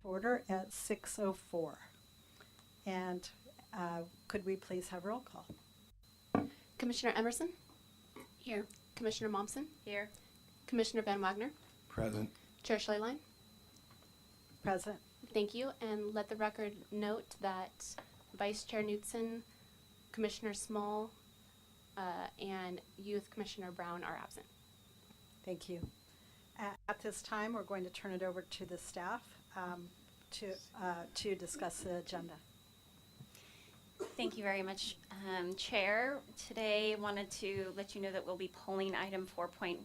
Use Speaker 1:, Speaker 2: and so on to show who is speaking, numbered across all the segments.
Speaker 1: Order at 6:04. And could we please have roll call?
Speaker 2: Commissioner Emerson?
Speaker 3: Here.
Speaker 2: Commissioner Momsen?
Speaker 3: Here.
Speaker 2: Commissioner Van Wagner?
Speaker 4: Present.
Speaker 2: Chair Schlelein?
Speaker 1: Present.
Speaker 2: Thank you, and let the record note that Vice Chair Knudsen, Commissioner Smull, and Youth Commissioner Brown are absent.
Speaker 1: Thank you. At this time, we're going to turn it over to the staff to discuss the agenda.
Speaker 3: Thank you very much, Chair. Today, wanted to let you know that we'll be pulling item 4.1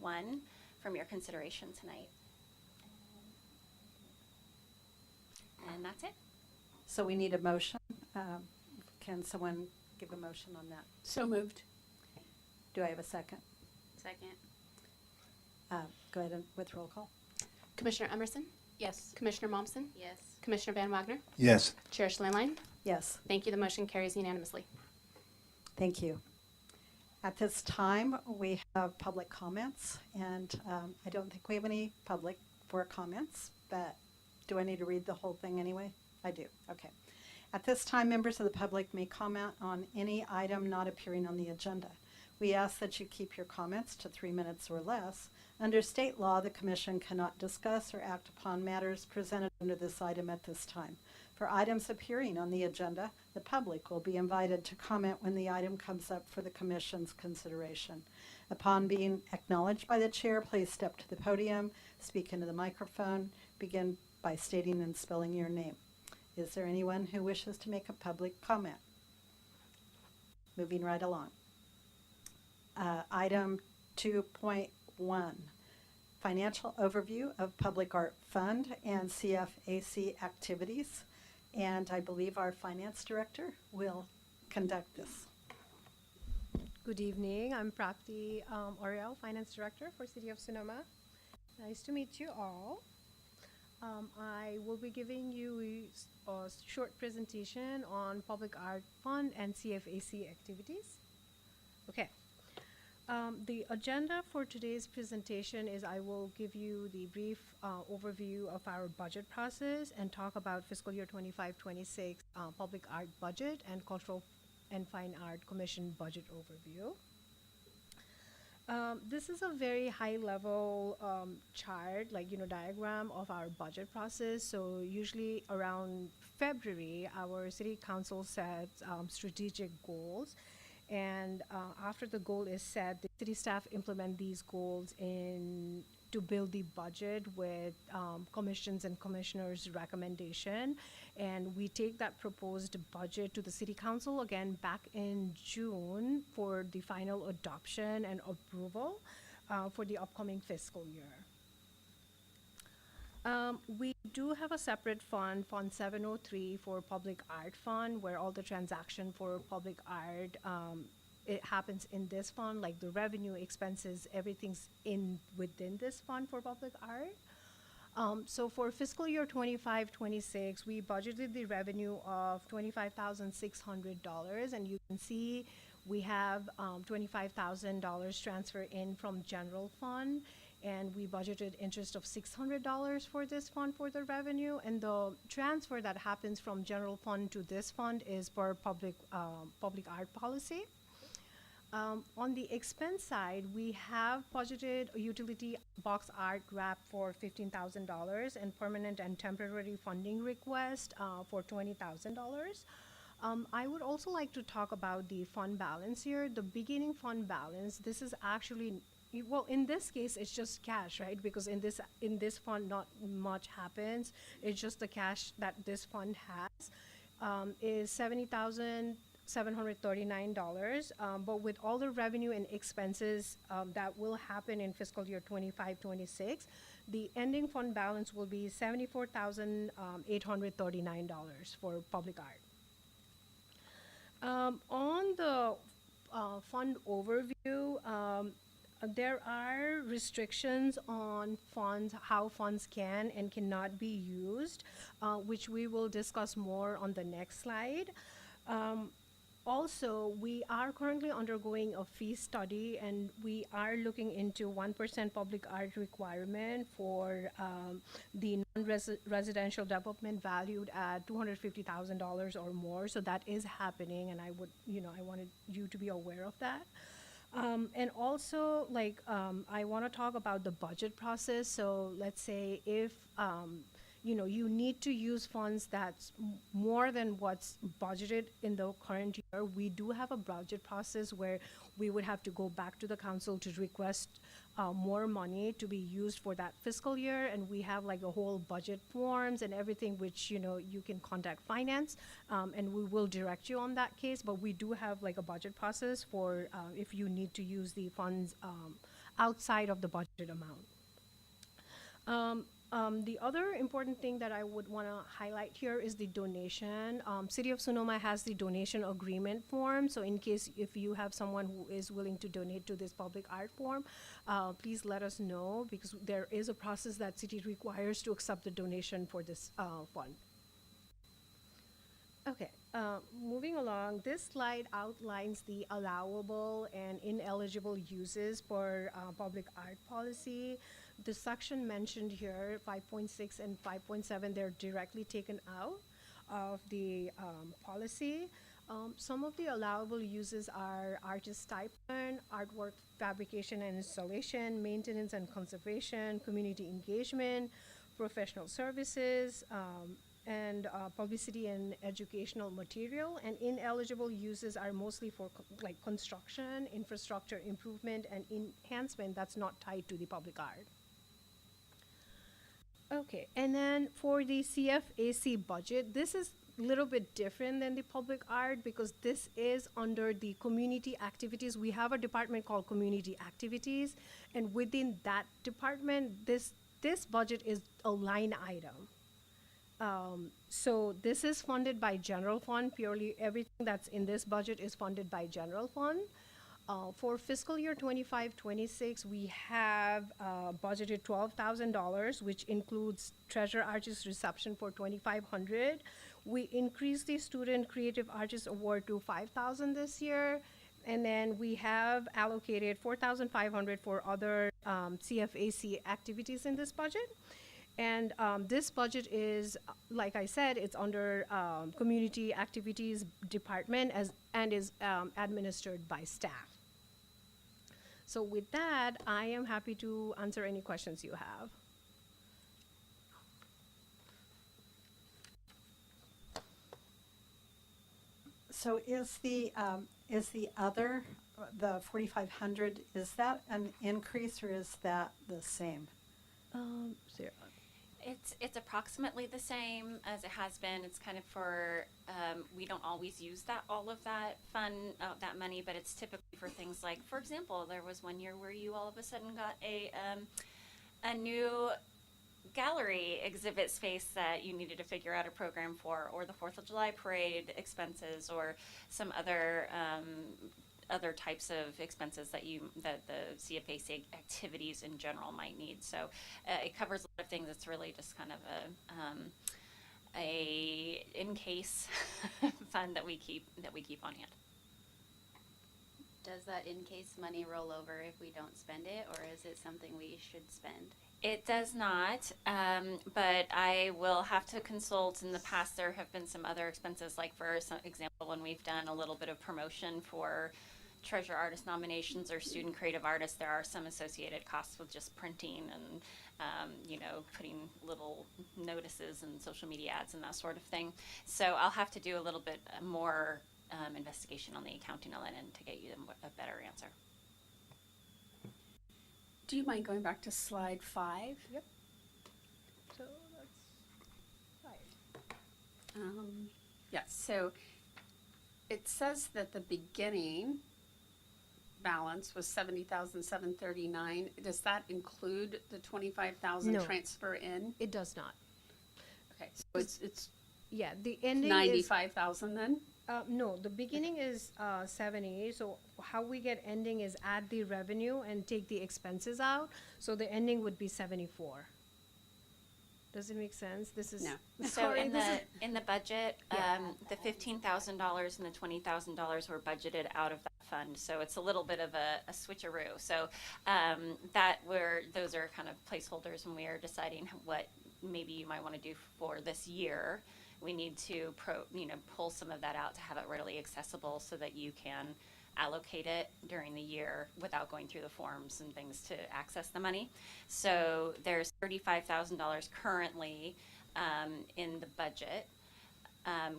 Speaker 3: from your consideration tonight. And that's it.
Speaker 1: So we need a motion. Can someone give a motion on that?
Speaker 5: So moved.
Speaker 1: Do I have a second?
Speaker 3: Second.
Speaker 1: Go ahead and with roll call.
Speaker 2: Commissioner Emerson?
Speaker 5: Yes.
Speaker 2: Commissioner Momsen?
Speaker 3: Yes.
Speaker 2: Commissioner Van Wagner?
Speaker 4: Yes.
Speaker 2: Chair Schlelein?
Speaker 1: Yes.
Speaker 2: Thank you. The motion carries unanimously.
Speaker 1: Thank you. At this time, we have public comments, and I don't think we have any public for comments, but do I need to read the whole thing anyway? I do. Okay. At this time, members of the public may comment on any item not appearing on the agenda. We ask that you keep your comments to 3 minutes or less. Under state law, the Commission cannot discuss or act upon matters presented under this item at this time. For items appearing on the agenda, the public will be invited to comment when the item comes up for the Commission's consideration. Upon being acknowledged by the chair, please step to the podium, speak into the microphone, begin by stating and spelling your name. Is there anyone who wishes to make a public comment? Moving right along. Item 2.1, financial overview of Public Art Fund and CFAC activities. And I believe our finance director will conduct this.
Speaker 6: Good evening. I'm Prapti, Aryal, Finance Director for City of Sonoma. Nice to meet you all. I will be giving you a short presentation on Public Art Fund and CFAC activities. Okay. The agenda for today's presentation is I will give you the brief overview of our budget process and talk about fiscal year 25-26 public art budget and cultural and fine art commission budget overview. This is a very high level chart, diagram of our budget process. So usually around February, our city council sets strategic goals. And after the goal is set, the city staff implement these goals to build the budget with commissions and commissioners' recommendation. And we take that proposed budget to the city council again back in June for the final adoption and approval for the upcoming fiscal year. We do have a separate fund, Fund 703 for Public Art Fund, where all the transaction for public art, it happens in this fund, like the revenue, expenses, everything's within this fund for public art. So for fiscal year 25-26, we budgeted the revenue of $25,600, and you can see we have $25,000 transfer in from general fund. And we budgeted interest of $600 for this fund for the revenue, and the transfer that happens from general fund to this fund is for public art policy. On the expense side, we have budgeted a utility box art wrap for $15,000 and permanent and temporary funding request for $20,000. I would also like to talk about the fund balance here. The beginning fund balance, this is actually, well, in this case, it's just cash, right? Because in this fund, not much happens. It's just the cash that this fund has is $70,739. But with all the revenue and expenses that will happen in fiscal year 25-26, the ending fund balance will be $74,839 for public art. On the fund overview, there are restrictions on funds, how funds can and cannot be used, which we will discuss more on the next slide. also, we are currently undergoing a fee study, and we are looking into 1% public art requirement for the non-residential development valued at $250,000 or more. So that is happening, and I wanted you to be aware of that. And also, I want to talk about the budget process. So let's say if you need to use funds that's more than what's budgeted in the current year. We do have a budget process where we would have to go back to the council to request more money to be used for that fiscal year, and we have like a whole budget forms and everything, which you can contact finance, and we will direct you on that case. But we do have like a budget process for if you need to use the funds outside of the budget amount. The other important thing that I would want to highlight here is the donation. City of Sonoma has the donation agreement form. So in case if you have someone who is willing to donate to this public art form, please let us know, because there is a process that city requires to accept the donation for this fund. Okay, moving along, this slide outlines the allowable and ineligible uses for public art policy. The section mentioned here, 5.6 and 5.7, they're directly taken out of the policy. Some of the allowable uses are artist stipend, artwork fabrication and installation, maintenance and conservation, community engagement, professional services, and publicity and educational material. And ineligible uses are mostly for like construction, infrastructure improvement, and enhancement that's not tied to the public art. Okay, and then for the CFAC budget, this is a little bit different than the public art because this is under the community activities. We have a department called community activities, and within that department, this budget is a line item. So this is funded by general fund. Purely everything that's in this budget is funded by general fund. For fiscal year 25-26, we have budgeted $12,000, which includes treasure artist reception for $2,500. We increased the student creative artist award to $5,000 this year, and then we have allocated $4,500 for other CFAC activities in this budget. And this budget is, like I said, it's under community activities department and is administered by staff. So with that, I am happy to answer any questions you have.
Speaker 1: So is the other, the 4,500, is that an increase or is that the same?
Speaker 6: Sarah.
Speaker 3: It's approximately the same as it has been. It's kind of for, we don't always use all of that that money, but it's typically for things like, for example, there was one year where you all of a sudden got a new gallery exhibit space that you needed to figure out a program for, or the 4th of July parade expenses, or some other types of expenses that the CFAC activities in general might need. So it covers a lot of things. It's really just kind of a in case fund that we keep on hand.
Speaker 4: Does that in case money roll over if we don't spend it, or is it something we should spend?
Speaker 3: It does not, but I will have to consult. In the past, there have been some other expenses, like for example, when we've done a little bit of promotion for treasure artist nominations or student creative artists, there are some associated costs with just printing and putting little notices and social media ads and that sort of thing. So I'll have to do a little bit more investigation on the accounting on that end to get you a better answer.
Speaker 5: Do you mind going back to slide 5?
Speaker 6: Yep. So that's 5.
Speaker 5: Yes, so it says that the beginning balance was $70,739. Does that include the $25,000
Speaker 6: No.
Speaker 5: transfer in?
Speaker 6: It does not.
Speaker 5: Okay, so it's
Speaker 6: Yeah, the ending is
Speaker 5: $95,000 then?
Speaker 6: no, the beginning is 70. So how we get ending is add the revenue and take the expenses out. So the ending would be 74. Does it make sense? This is
Speaker 5: No.
Speaker 3: So
Speaker 6: sorry,
Speaker 3: in
Speaker 6: this
Speaker 3: the
Speaker 6: is-
Speaker 3: in the budget,
Speaker 6: Yeah.
Speaker 3: the $15,000 and the $20,000 were budgeted out of that fund. So it's a little bit of a switcheroo. So those are kind of placeholders when we are deciding what maybe you might want to do for this year. We need to pull some of that out to have it readily accessible so that you can allocate it during the year without going through the forms and things to access the money. So there's $35,000 currently in the budget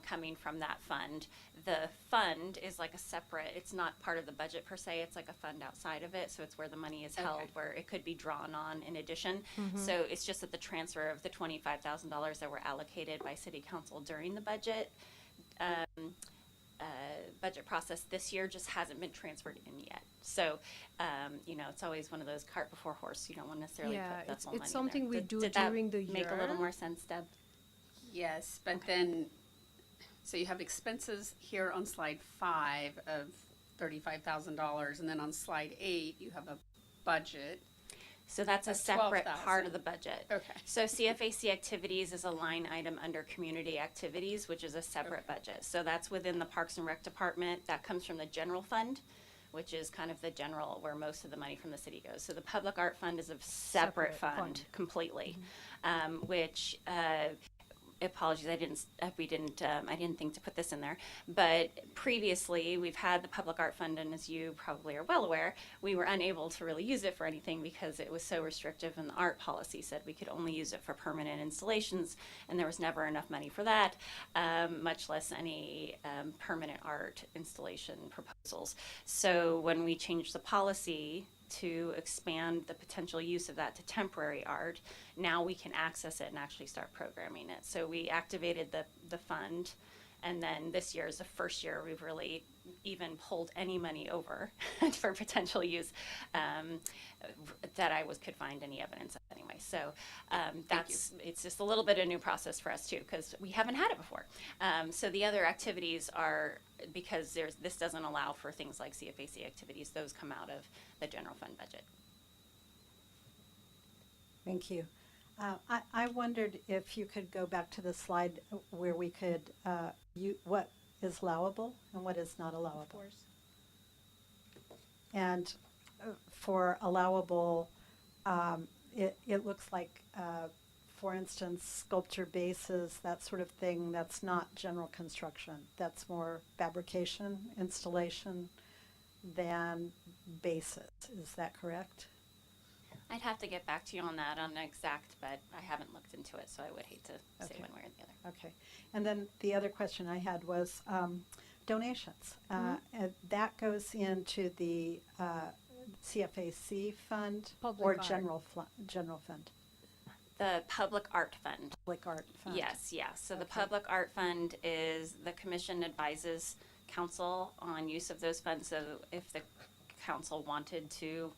Speaker 3: coming from that fund. The fund is like a separate, it's not part of the budget per se, it's like a fund outside of it, so it's where the money is held,
Speaker 5: Okay.
Speaker 3: where it could be drawn on in addition. So it's just that the transfer of the $25,000 that were allocated by City Council during the budget budget process this year just hasn't been transferred in yet. So, it's always one of those cart before horse. You don't want to necessarily
Speaker 6: Yeah,
Speaker 3: put the
Speaker 6: it's-
Speaker 3: full
Speaker 6: it's
Speaker 3: money
Speaker 6: something
Speaker 3: in there.
Speaker 6: we do
Speaker 3: Did that
Speaker 6: during the
Speaker 3: make a little
Speaker 6: year.
Speaker 3: more sense, Deb?
Speaker 5: Yes, but then, so you have expenses here on slide 5 of $35,000, and then on slide 8, you have a budget.
Speaker 3: So that's a
Speaker 5: That's
Speaker 3: separate part of
Speaker 5: 12,000.
Speaker 3: the budget.
Speaker 5: Okay.
Speaker 3: So CFAC activities is a line item under community activities, which is a separate budget. So that's within the Parks and Rec Department. That comes from the general fund, which is kind of the general where most of the money from the city goes. So the public art fund is a separate
Speaker 6: Separate
Speaker 3: fund
Speaker 6: fund.
Speaker 3: completely, which apologies, I didn't think to put this in there. But previously, we've had the public art fund, and as you probably are well aware, we were unable to really use it for anything because it was so restrictive, and the art policy said we could only use it for permanent installations, and there was never enough money for that, much less any permanent art installation proposals. So when we changed the policy to expand the potential use of that to temporary art, now we can access it and actually start programming it. So we activated the fund, and then this year is the first year we've really even pulled any money over for potential use that I could find any evidence of anyway. So it's just a little bit of a new process for us too, because we haven't had it before. So the other activities are, because this doesn't allow for things like CFAC activities, those come out of the general fund budget.
Speaker 1: Thank you. I wondered if you could go back to the slide where we could, what is allowable and what is not allowable.
Speaker 6: Of course.
Speaker 1: And for allowable, it looks like, for instance, sculpture bases, that sort of thing, that's not general construction. That's more fabrication, installation than bases. Is that correct?
Speaker 3: I'd have to get back to you on that, on the exact, but I haven't looked into it, so I would hate to say
Speaker 1: Okay.
Speaker 3: one way or the other.
Speaker 1: Okay. And then the other question I had was donations. And that goes into the CFAC fund
Speaker 6: Public
Speaker 1: or
Speaker 6: art.
Speaker 1: general fund,
Speaker 3: The Public Art Fund.
Speaker 1: public art fund?
Speaker 3: Yes, yes. So the
Speaker 1: Okay.
Speaker 3: Public Art Fund is, the commission advises council on use of those funds. So if the council wanted to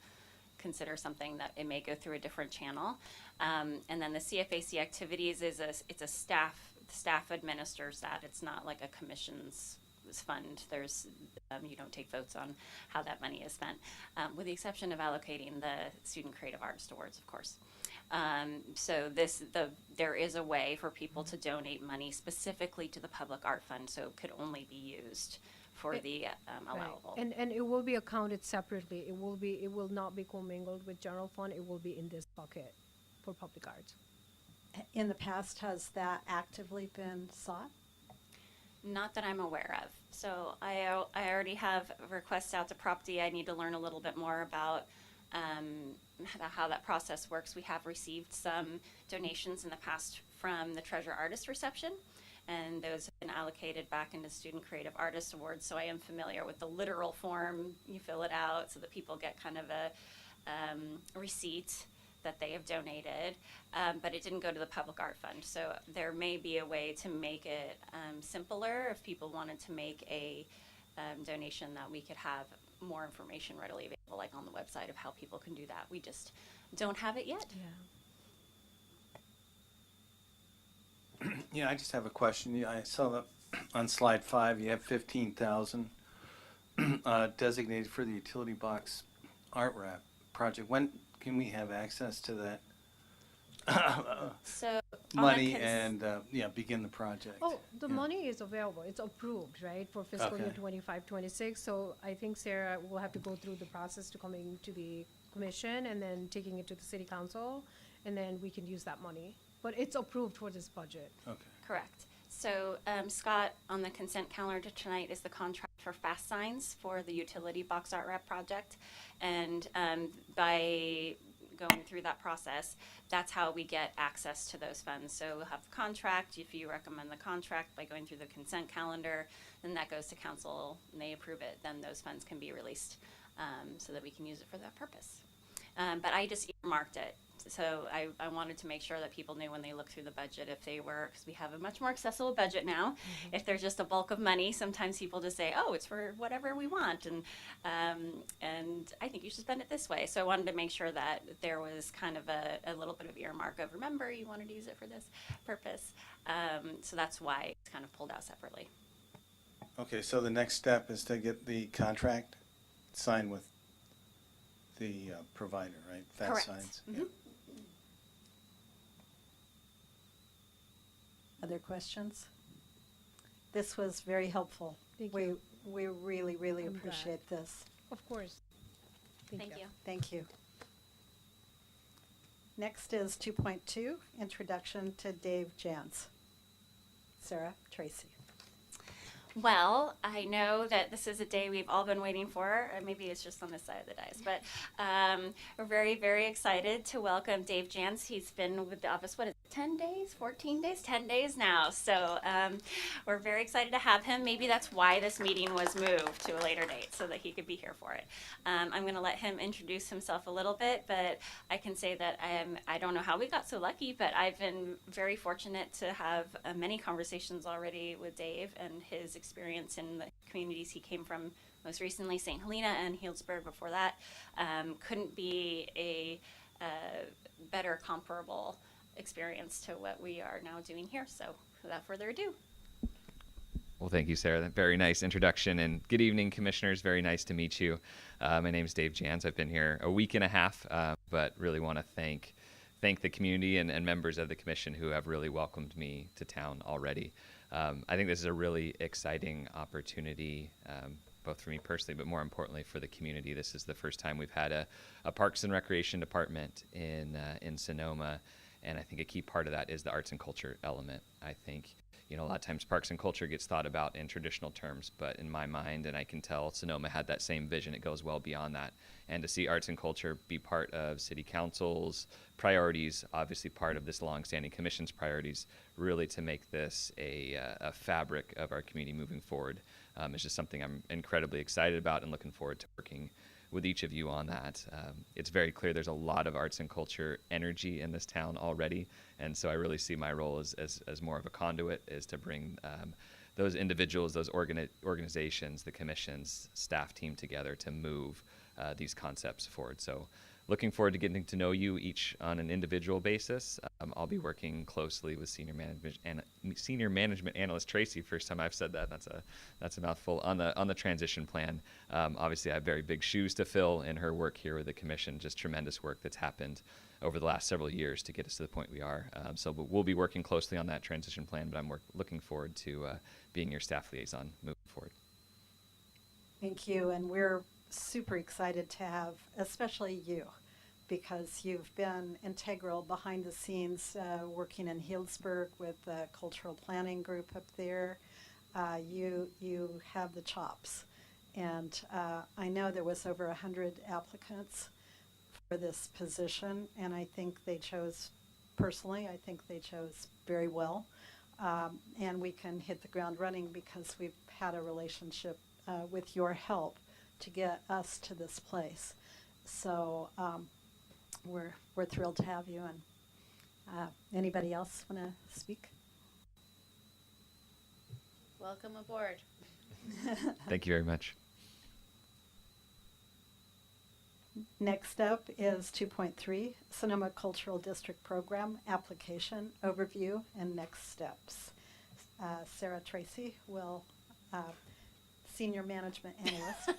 Speaker 3: consider something, that it may go through a different channel. And then the CFAC activities is it's a staff administers that. It's not like a commission's fund. There's you don't take votes on how that money is spent, with the exception of allocating the Student Creative Artist Awards, of course. So there is a way for people to donate money specifically to the Public Art Fund, so it could only be used for the allowable.
Speaker 6: Right. And it will be accounted separately. It will not be commingled with general fund. It will be in this bucket for public arts.
Speaker 1: In the past, has that actively been sought?
Speaker 3: Not that I'm aware of. So I already have requests out to Prapti. I need to learn a little bit more about how that process works. We have received some donations in the past from the Treasure Artist Reception, and those have been allocated back into Student Creative Artist Awards. So I am familiar with the literal form. You fill it out so that people get kind of a receipt that they have donated, but it didn't go to the Public Art Fund. So there may be a way to make it simpler if people wanted to make a donation, that we could have more information readily available, like on the website, of how people can do that. We just don't have it yet.
Speaker 6: Yeah.
Speaker 7: Yeah, I just have a question. Yeah, I saw that on slide 5, you have 15,000 designated for the utility box art wrap project. When can we have access to that?
Speaker 3: So
Speaker 7: money
Speaker 3: cons-
Speaker 7: and, begin the project.
Speaker 6: Oh, the
Speaker 7: Yeah.
Speaker 6: money is available. It's approved, right, for fiscal year
Speaker 7: Okay.
Speaker 6: 25, 26. So I think Sarah will have to go through the process to coming to the commission and then taking it to the city council, and then we can use that money. But it's approved for this budget.
Speaker 7: Okay.
Speaker 3: Correct. So, Scott, on the consent calendar tonight is the contract for fast signs for the utility box art wrap project. And by going through that process, that's how we get access to those funds. So we'll have the contract. If you recommend the contract by going through the consent calendar, then that goes to council and they approve it. Then those funds can be released so that we can use it for that purpose. But I just earmarked it. So I wanted to make sure that people knew when they looked through the budget if they were, because we have a much more accessible budget now. If there's just a bulk of money, sometimes people just say, oh, it's for whatever we want. And I think you should spend it this way. So I wanted to make sure that there was kind of a little bit of earmark of, remember, you wanted to use it for this purpose. So that's why it's kind of pulled out separately.
Speaker 7: Okay, so the next step is to get the contract signed with the provider, right? Fast
Speaker 3: Correct.
Speaker 7: signs.
Speaker 3: Mhm.
Speaker 7: Yeah.
Speaker 1: Other questions? This was very helpful.
Speaker 6: Thank
Speaker 1: we
Speaker 6: you.
Speaker 1: we really, really
Speaker 6: I'm glad.
Speaker 1: appreciate this.
Speaker 6: Of course.
Speaker 3: Thank you.
Speaker 1: Thank you. Next is 2.2, Introduction to Dave Jahns. Sarah, Tracy.
Speaker 3: Well, I know that this is a day we've all been waiting for. Maybe it's just on this side of the dais, but we're very, very excited to welcome Dave Jahns. He's been with the office, 10 days, 14 days, 10 days now. So we're very excited to have him. Maybe that's why this meeting was moved to a later date, so that he could be here for it. I'm going to let him introduce himself a little bit, but I can say that I don't know how we got so lucky, but I've been very fortunate to have many conversations already with Dave and his experience in the communities he came from, most recently St. Helena and Healdsburg before that. Couldn't be a better comparable experience to what we are now doing here. So without further ado.
Speaker 8: Well, thank you, Sarah. Very nice introduction, and good evening, commissioners. Very nice to meet you. My name is Dave Jahns. I've been here a week and a half, but really want to thank the community and members of the commission who have really welcomed me to town already. I think this is a really exciting opportunity, both for me personally, but more importantly for the community. This is the first time we've had a Parks and Recreation department in Sonoma, and I think a key part of that is the arts and culture element. I think, a lot of times parks and culture gets thought about in traditional terms, but in my mind, and I can tell Sonoma had that same vision, it goes well beyond that. And to see arts and culture be part of city council's priorities, obviously part of this long-standing commission's priorities, really to make this a fabric of our community moving forward, is just something I'm incredibly excited about and looking forward to working with each of you on that. It's very clear there's a lot of arts and culture energy in this town already, and so I really see my role as more of a conduit, is to bring those individuals, those organizations, the commission's staff team together to move these concepts forward. So looking forward to getting to know you each on an individual basis. I'll be working closely with senior management analyst Tracy. First time I've said that. That's a mouthful on the transition plan. Obviously, I have very big shoes to fill in her work here with the commission. Just tremendous work that's happened over the last several years to get us to the point we are. So we'll be working closely on that transition plan, but I'm looking forward to being your staff liaison moving forward.
Speaker 1: Thank you, and we're super excited to have, especially you, because you've been integral behind the scenes, working in Healdsburg with the cultural planning group up there. You have the chops, and I know there was over 100 applicants for this position, and I think they chose very well, and we can hit the ground running because we've had a relationship with your help to get us to this place. So we're thrilled to have you. And anybody else want to speak?
Speaker 4: Welcome aboard.
Speaker 8: Thank you very much.
Speaker 1: Next up is 2.3, Sonoma Cultural District Program Application Overview and Next Steps. Sarah Tracy will, Senior Management Analyst,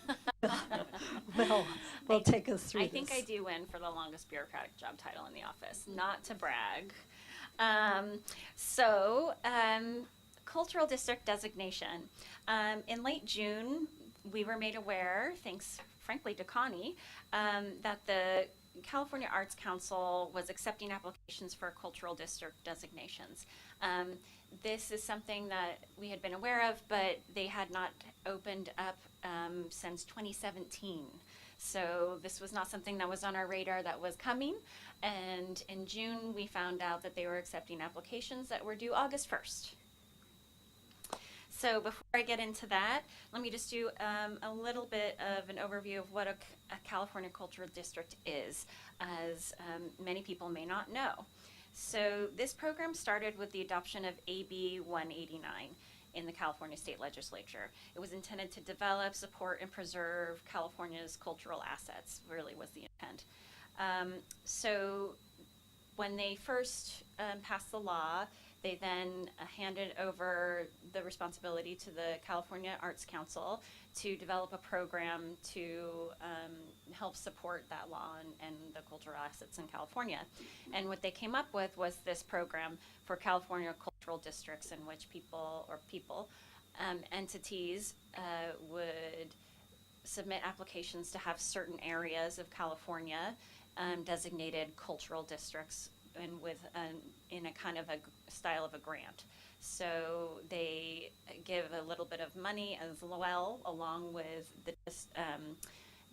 Speaker 1: will take us through
Speaker 3: I
Speaker 1: this.
Speaker 3: think I do win for the longest bureaucratic job title in the office. Not to brag, Cultural district designation. In late June, we were made aware, thanks frankly to Connie, that the California Arts Council was accepting applications for cultural district designations. This is something that we had been aware of, but they had not opened up since 2017. So this was not something that was on our radar that was coming. And in June, we found out that they were accepting applications that were due August 1st. So before I get into that, let me just do a little bit of an overview of what a California Cultural District is, as many people may not know. So this program started with the adoption of AB 189 in the California State Legislature. It was intended to develop, support, and preserve California's cultural assets, really was the intent. So when they first passed the law, they then handed over the responsibility to the California Arts Council to develop a program to help support that law and the cultural assets in California. And what they came up with was this program for California cultural districts, in which entities would submit applications to have certain areas of California designated cultural districts, and with in a kind of a style of a grant. So they give a little bit of money as well, along with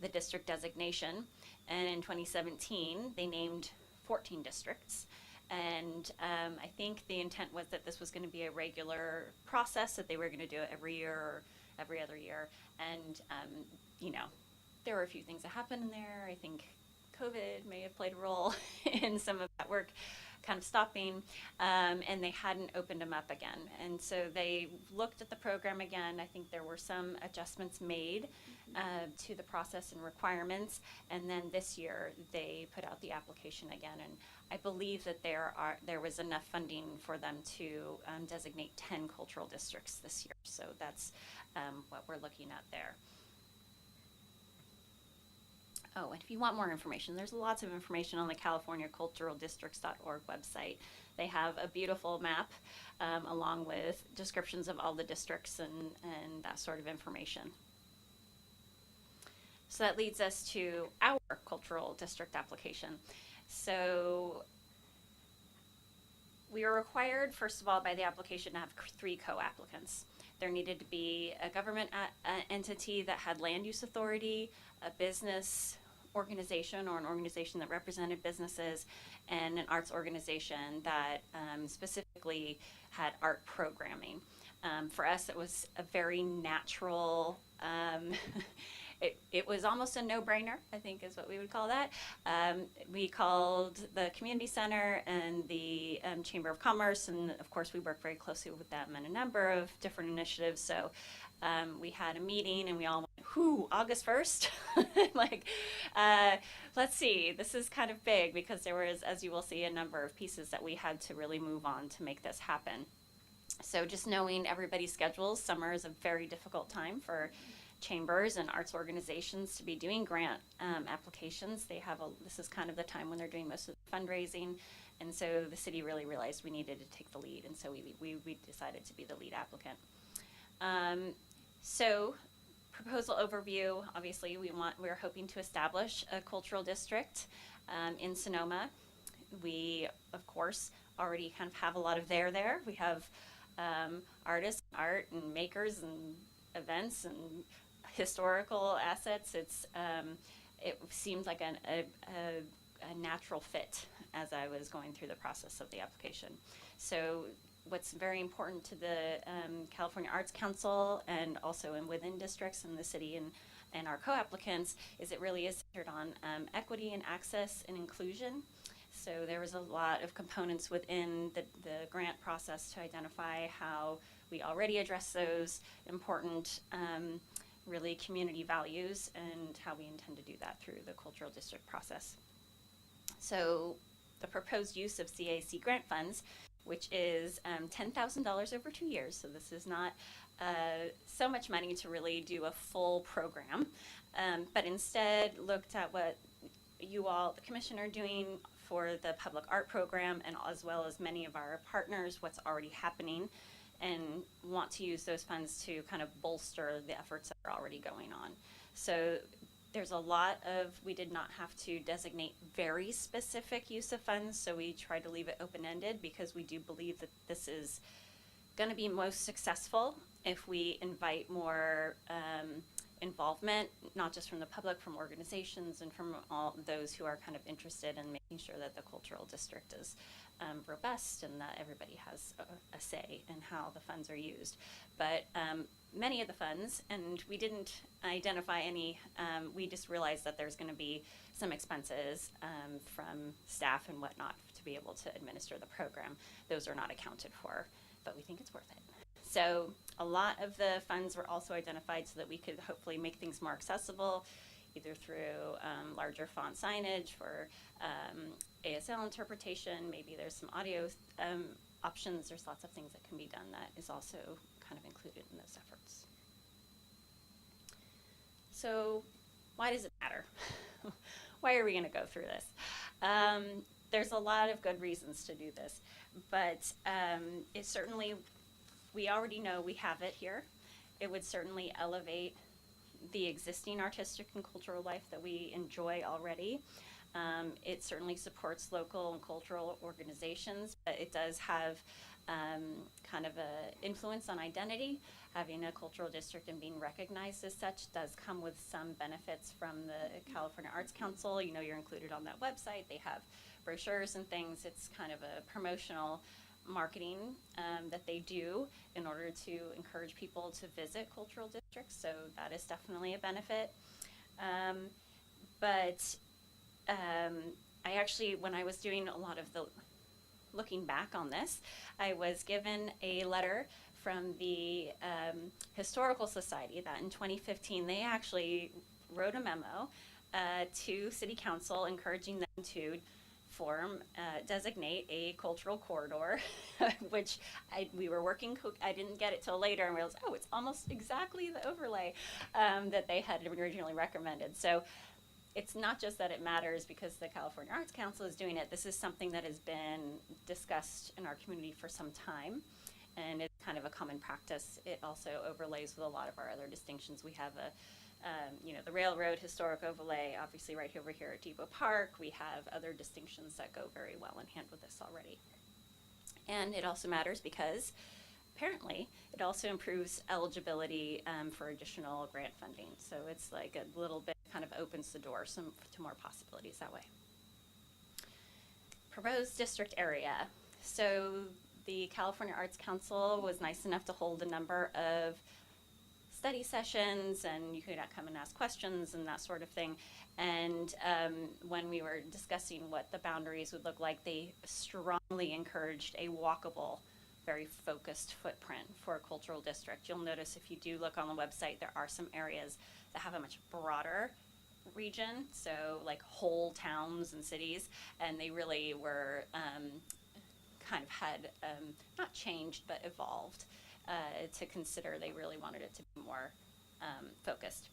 Speaker 3: the district designation. And in 2017, they named 14 districts. And I think the intent was that this was going to be a regular process, that they were going to do it every year or every other year. And, there were a few things that happened in there. I think COVID may have played a role in some of that work kind of stopping, and they hadn't opened them up again. And so they looked at the program again. I think there were some adjustments made to the process and requirements, and then this year they put out the application again. And I believe that there was enough funding for them to designate 10 cultural districts this year. So that's what we're looking at there. Oh, and if you want more information, there's lots of information on the CaliforniaCulturalDistricts.org website. They have a beautiful map along with descriptions of all the districts and that sort of information. So that leads us to our cultural district application. So we are required, first of all, by the application to have 3 co-applicants. There needed to be a government entity that had land use authority, a business organization or an organization that represented businesses, and an arts organization that specifically had art programming. For us, it was a very natural, it was almost a no-brainer, I think is what we would call that. We called the community center and the Chamber of Commerce, and of course we work very closely with them in a number of different initiatives. So we had a meeting and we all went, August 1st? Let's see, this is kind of big, because there was, as you will see, a number of pieces that we had to really move on to make this happen. So just knowing everybody's schedules, summer is a very difficult time for chambers and arts organizations to be doing grant applications. This is kind of the time when they're doing most of the fundraising, and so the city really realized we needed to take the lead, and so we decided to be the lead applicant. So proposal overview, obviously we're hoping to establish a cultural district in Sonoma. We, of course, already kind of have a lot of there. We have artists, art, and makers, and events, and historical assets. It seemed like a natural fit as I was going through the process of the application. So what's very important to the California Arts Council, and also within districts in the city and our co-applicants, is it really is centered on equity and access and inclusion. So there was a lot of components within the grant process to identify how we already address those important really community values, and how we intend to do that through the cultural district process. So the proposed use of CAC grant funds, which is $10,000 over 2 years. So this is not so much money to really do a full program, but instead looked at what you all, the commission, are doing for the public art program, and as well as many of our partners, what's already happening, and want to use those funds to kind of bolster the efforts that are already going on. So there's a lot of, we did not have to designate very specific use of funds, so we tried to leave it open-ended because we do believe that this is going to be most successful if we invite more involvement, not just from the public, from organizations, and from all those who are kind of interested in making sure that the cultural district is robust and that everybody has a say in how the funds are used. But many of the funds, and we didn't identify any, we just realized that there's going to be some expenses from staff and whatnot to be able to administer the program. Those are not accounted for, but we think it's worth it. So a lot of the funds were also identified so that we could hopefully make things more accessible, either through larger font signage for ASL interpretation. Maybe there's some audio options. There's lots of things that can be done that is also kind of included in those efforts. So why does it matter? Why are we going to go through this? There's a lot of good reasons to do this, but it certainly, we already know we have it here. It would certainly elevate the existing artistic and cultural life that we enjoy already. It certainly supports local and cultural organizations, but it does have kind of an influence on identity. Having a cultural district and being recognized as such does come with some benefits from the California Arts Council. You know, you're included on that website. They have brochures and things. It's kind of a promotional marketing that they do in order to encourage people to visit cultural districts, so that is definitely a benefit. But I actually, when I was doing a lot of the looking back on this, I was given a letter from the Historical Society that in 2015 they actually wrote a memo to City Council encouraging them to designate a cultural corridor, which we were working, I didn't get it till later and realized, oh, it's almost exactly the overlay that they had originally recommended. So it's not just that it matters because the California Arts Council is doing it. This is something that has been discussed in our community for some time, and it's kind of a common practice. It also overlays with a lot of our other distinctions. We have the railroad historic overlay, obviously right over here at Depot Park. We have other distinctions that go very well in hand with this already. And it also matters because apparently it also improves eligibility for additional grant funding. So it's like a little bit kind of opens the door to more possibilities that way. Proposed district area. So the California Arts Council was nice enough to hold a number of study sessions, and you could come and ask questions and that sort of thing. And when we were discussing what the boundaries would look like, they strongly encouraged a walkable, very focused footprint for a cultural district. You'll notice if you do look on the website, there are some areas that have a much broader region, so like whole towns and cities, and they really were kind of had not changed but evolved to consider. They really wanted it to be more focused.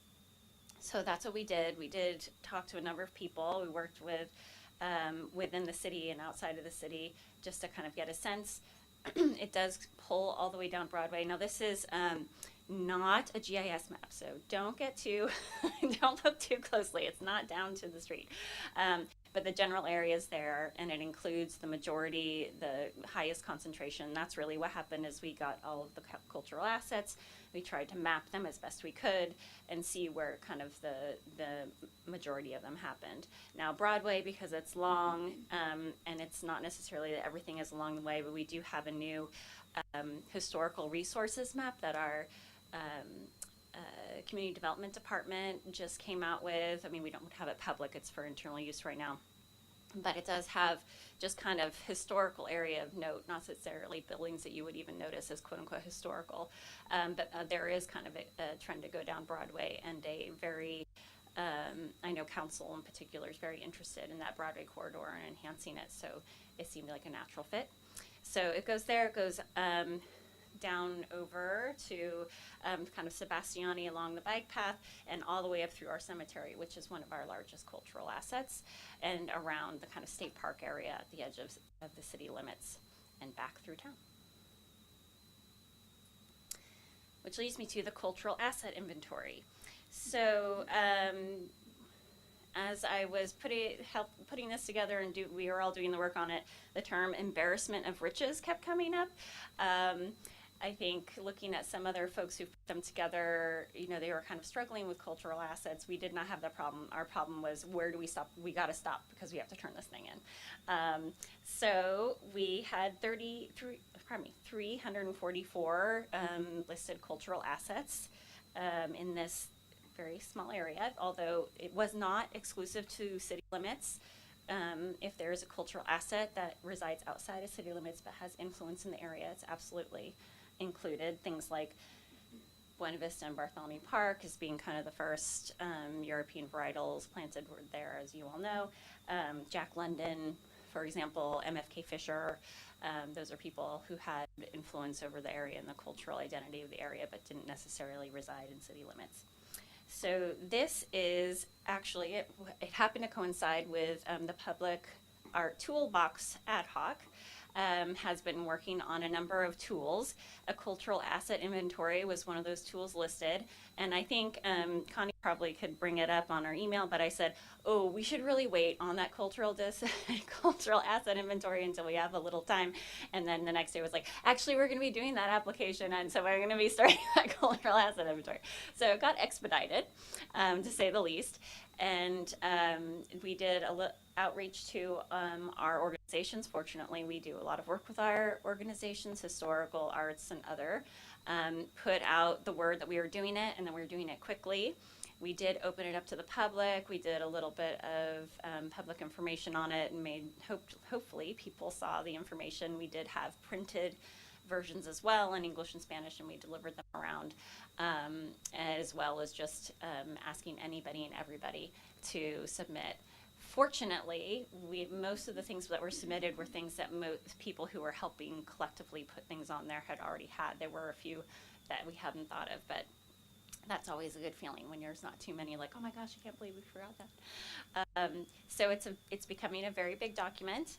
Speaker 3: So that's what we did. We did talk to a number of people. We worked with within the city and outside of the city just to kind of get a sense. It does pull all the way down Broadway. Now this is not a GIS map, so don't get too, don't look too closely. It's not down to the street. But the general area is there, and it includes the majority, the highest concentration. That's really what happened is we got all of the cultural assets. We tried to map them as best we could and see where kind of the majority of them happened. Now Broadway, because it's long, and it's not necessarily that everything is along the way, but we do have a new historical resources map that our community development department just came out with. I mean, we don't have it public, it's for internal use right now, but it does have just kind of historical area of note, not necessarily buildings that you would even notice as quote unquote historical, but there is kind of a trend to go down Broadway, and a very I know council in particular is very interested in that Broadway corridor and enhancing it, so it seemed like a natural fit. So it goes there, it goes down over to kind of Sebastiani along the bike path and all the way up through our cemetery, which is one of our largest cultural assets, and around the kind of state park area at the edge of the city limits and back through town. Which leads me to the cultural asset inventory. So as I was putting this together and we were all doing the work on it, the term embarrassment of riches kept coming up. I think looking at some other folks who put them together, you know, they were kind of struggling with cultural assets. We did not have that problem. Our problem was, where do we stop? We got to stop because we have to turn this thing in. So we had 344 listed cultural assets in this very small area, although it was not exclusive to city limits. If there is a cultural asset that resides outside of city limits but has influence in the area, it's absolutely included. Things like Buena Vista and Bartholomew Park as being kind of the first European varietals planted there, as you all know. Jack London, for example, MFK Fisher. Those are people who had influence over the area and the cultural identity of the area, but didn't necessarily reside in city limits. So this is actually, it happened to coincide with the Public Art Toolbox ad hoc. Has been working on a number of tools. A cultural asset inventory was one of those tools listed. And I think Connie probably could bring it up on our email, but I said, oh, we should really wait on that cultural asset inventory until we have a little time. And then the next day was like, actually, we're going to be doing that application, and so we're going to be starting that cultural asset inventory. So it got expedited, to say the least. And we did outreach to our organizations. Fortunately, we do a lot of work with our organizations, historical, arts, and other. Put out the word that we were doing it, and then we were doing it quickly. We did open it up to the public. We did a little bit of public information on it, and hopefully people saw the information. We did have printed versions as well in English and Spanish, and we delivered them around, as well as just asking anybody and everybody to submit. Fortunately, most of the things that were submitted were things that most people who were helping collectively put things on there had already had. There were a few that we hadn't thought of, but that's always a good feeling when there's not too many, like, oh my gosh, I can't believe we forgot that. So it's becoming a very big document.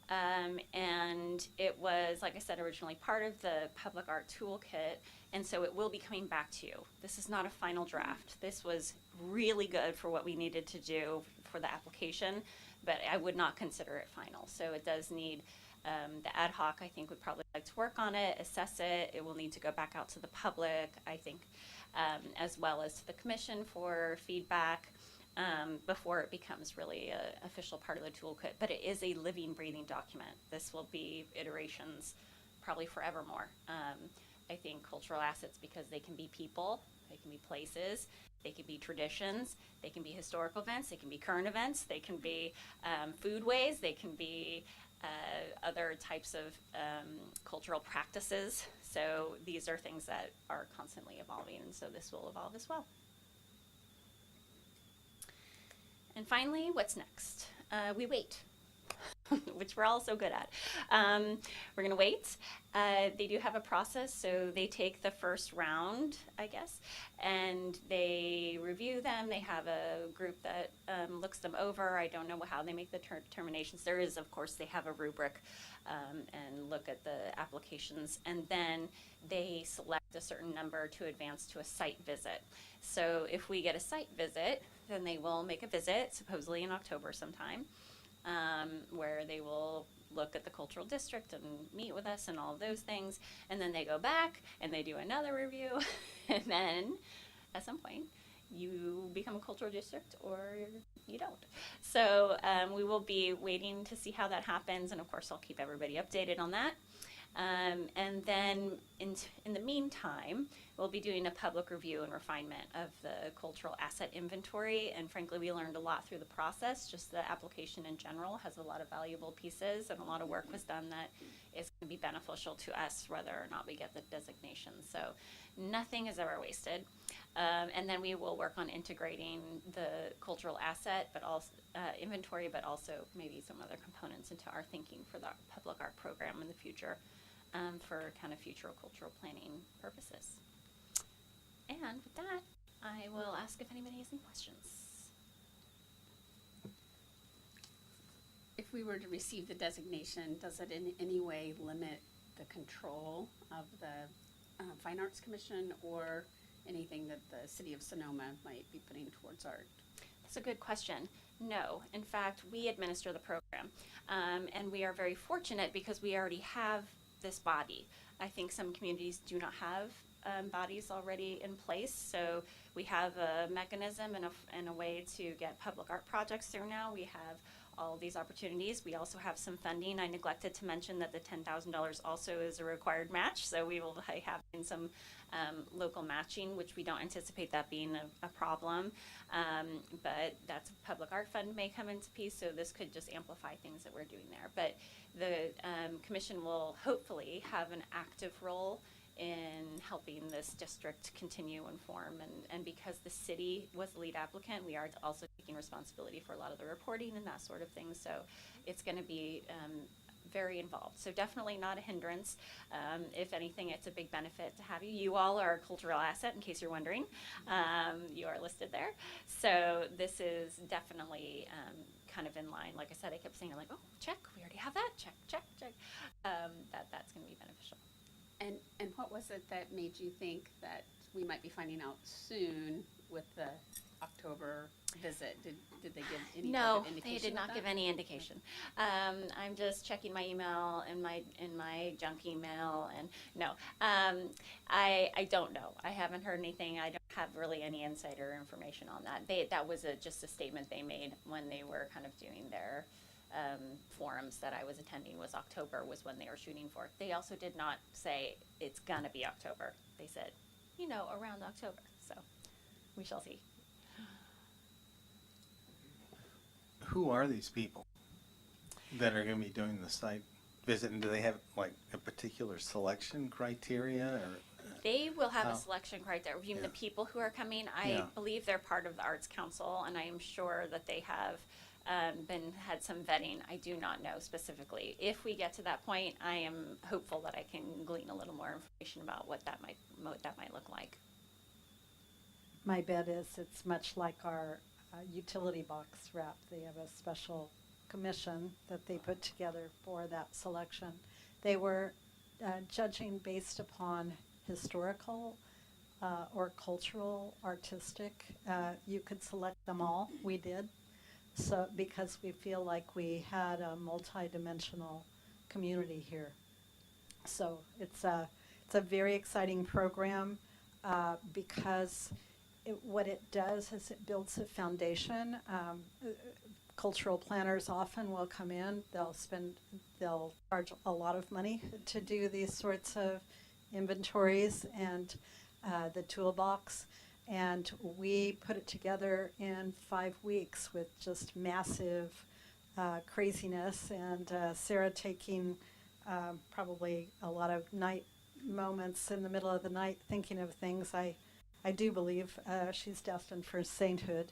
Speaker 3: And it was, like I said, originally part of the Public Art Toolkit, and so it will be coming back to you. This is not a final draft. This was really good for what we needed to do for the application, but I would not consider it final. So it does need, the ad hoc, I think, would probably like to work on it, assess it. It will need to go back out to the public, I think, as well as to the commission for feedback. Before it becomes really an official part of the toolkit. But it is a living, breathing document. This will be iterations probably forevermore. I think cultural assets, because they can be people, they can be places, they can be traditions, they can be historical events, they can be current events, they can be foodways, they can be other types of cultural practices. So these are things that are constantly evolving, and so this will evolve as well. And finally, what's next? We wait, which we're all so good at. We're going to wait. They do have a process, so they take the first round, I guess, and they review them. They have a group that looks them over. I don't know how they make the determinations. There is, of course, they have a rubric and look at the applications, and then they select a certain number to advance to a site visit. So if we get a site visit, then they will make a visit, supposedly in October sometime, where they will look at the cultural district and meet with us and all of those things. And then they go back and they do another review. And then at some point, you become a cultural district or you don't. So we will be waiting to see how that happens. And of course, I'll keep everybody updated on that. And then in the meantime, we'll be doing a public review and refinement of the cultural asset inventory. And frankly, we learned a lot through the process. Just the application in general has a lot of valuable pieces, and a lot of work was done that is going to be beneficial to us whether or not we get the designation. So nothing is ever wasted. And then we will work on integrating the cultural asset, but also inventory, but also maybe some other components into our thinking for the public art program in the future. for kind of future cultural planning purposes. And with that, I will ask if anybody has any questions.
Speaker 5: If we were to receive the designation, does it in any way limit the control of the Fine Arts Commission or anything that the city of Sonoma might be putting towards art?
Speaker 3: That's a good question. No, in fact, we administer the program, and we are very fortunate because we already have this body. I think some communities do not have bodies already in place, so we have a mechanism and a way to get public art projects through now. We have all of these opportunities. We also have some funding. I neglected to mention that the $10,000 also is a required match, so we will have some local matching, which we don't anticipate that being a problem. But that's public art fund may come into piece, so this could just amplify things that we're doing there. But the commission will hopefully have an active role in helping this district continue and form, and because the city was the lead applicant, we are also taking responsibility for a lot of the reporting and that sort of thing, so it's going to be very involved. So definitely not a hindrance. If anything, it's a big benefit to have you. You all are a cultural asset, in case you're wondering. You are listed there. So this is definitely kind of in line. Like I said, I kept saying, like, oh, check, we already have that, check, check, check. That's going to be beneficial.
Speaker 5: And what was it that made you think that we might be finding out soon with the October visit? Did they give any type of indication?
Speaker 3: No, they did not give any indication. I'm just checking my email and in my junk email, and no, I don't know. I haven't heard anything. I don't have really any insider information on that. That was just a statement they made when they were kind of doing their forums that I was attending. Was October was when they were shooting for. They also did not say it's gonna be October. They said, around October. So we shall see.
Speaker 7: Who are these people that are going to be doing the site visit, and do they have like a particular selection criteria, or
Speaker 3: They will have
Speaker 7: how?
Speaker 3: a selection criteria. You mean
Speaker 7: Yeah.
Speaker 3: the people who are coming? I
Speaker 7: Yeah.
Speaker 3: believe they're part of the Arts Council, and I am sure that they have had some vetting. I do not know specifically. If we get to that point, I am hopeful that I can glean a little more information about what that might look like.
Speaker 1: My bet is it's much like our utility box wrap. They have a special commission that they put together for that selection. They were judging based upon historical or cultural, artistic. You could select them all. We did. So because we feel like we had a multi-dimensional community here. So it's a very exciting program because what it does is it builds a foundation. Cultural planners often will come in. They'll charge a lot of money to do these sorts of inventories and the toolbox. And we put it together in 5 weeks with just massive craziness, and Sarah taking probably a lot of night moments in the middle of the night thinking of things. I do believe she's destined for sainthood.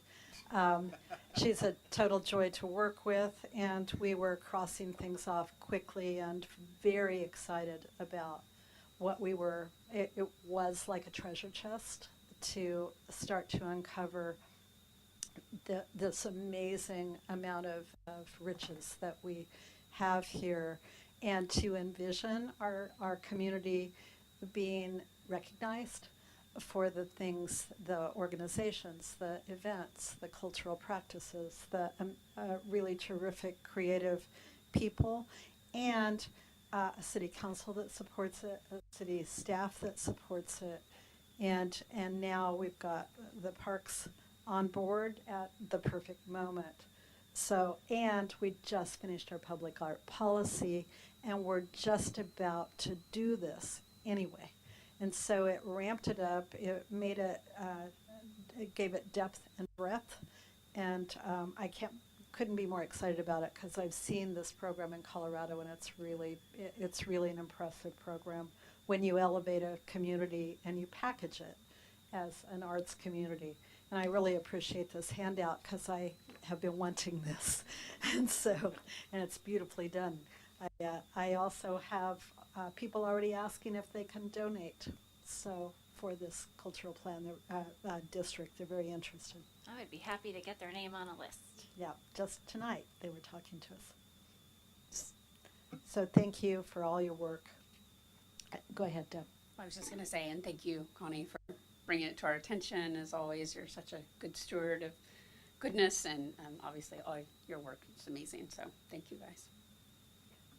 Speaker 1: She's a total joy to work with, and we were crossing things off quickly and very excited about what we were. It was like a treasure chest to start to uncover this amazing amount of riches that we have here, and to envision our community being recognized for the things, the organizations, the events, the cultural practices, the really terrific creative people, and a city council that supports it, a city staff that supports it. And now we've got the parks on board at the perfect moment. So, and we just finished our public art policy, and we're just about to do this anyway. And so it ramped it up. It made it, it gave it depth and breadth. And I couldn't be more excited about it because I've seen this program in Colorado, and it's really an impressive program when you elevate a community and you package it as an arts community. And I really appreciate this handout because I have been wanting this. And it's beautifully done. I also have people already asking if they can donate. So for this cultural plan district, they're very interested.
Speaker 3: I would be happy to get their name on a list.
Speaker 1: Yeah, just tonight they were talking to us. So thank you for all your work. Go ahead, Deb.
Speaker 5: I was just going to say, and thank you, Connie, for bringing it to our attention. As always, you're such a good steward of goodness, and obviously all your work is amazing. So thank you, guys.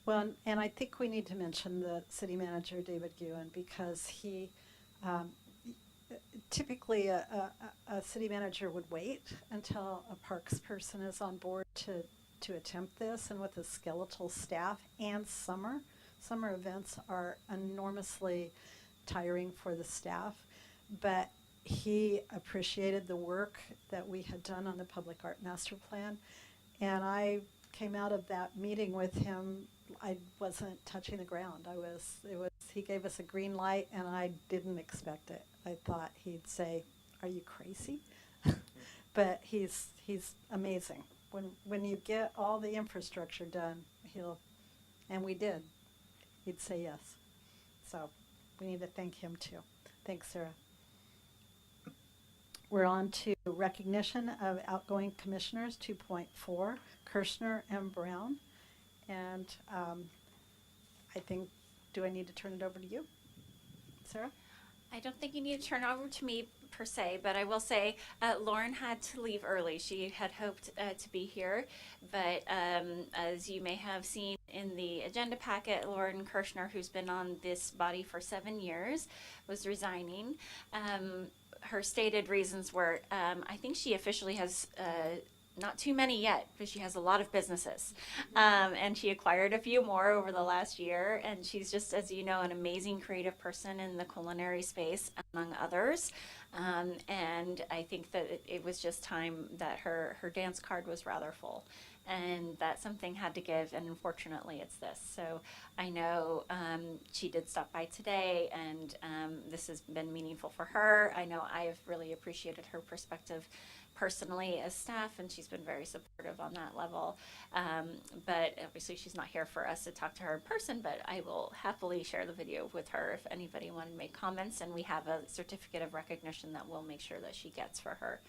Speaker 1: Well, and I think we need to mention the city manager, David Guin, because he typically a city manager would wait until a parks person is on board to attempt this, and with a skeletal staff and summer events are enormously tiring for the staff, but he appreciated the work that we had done on the public art master plan, and I came out of that meeting with him. I wasn't touching the ground. He gave us a green light, and I didn't expect it. I thought he'd say, "Are you crazy?" But he's amazing. When you get all the infrastructure done, and we did, he'd say yes. So we need to thank him too. Thanks, Sarah. We're on to recognition of outgoing commissioners, 2.4, Kershner and Brown. And I think, do I need to turn it over to you, Sarah?
Speaker 3: I don't think you need to turn it over to me per se, but I will say Lauren had to leave early. She had hoped to be here, but as you may have seen in the agenda packet, Lauren Kershner, who's been on this body for 7 years, was resigning. Her stated reasons were, I think she officially has not too many yet, but she has a lot of businesses. And she acquired a few more over the last year. And she's just, as you know, an amazing creative person in the culinary space, among others. And I think that it was just time that her dance card was rather full. And that something had to give, and unfortunately it's this. So I know she did stop by today, and this has been meaningful for her. I know I've really appreciated her perspective personally as staff, and she's been very supportive on that level. But obviously she's not here for us to talk to her in person, but I will happily share the video with her if anybody wanted to make comments, and we have a certificate of recognition that we'll make sure that she gets for her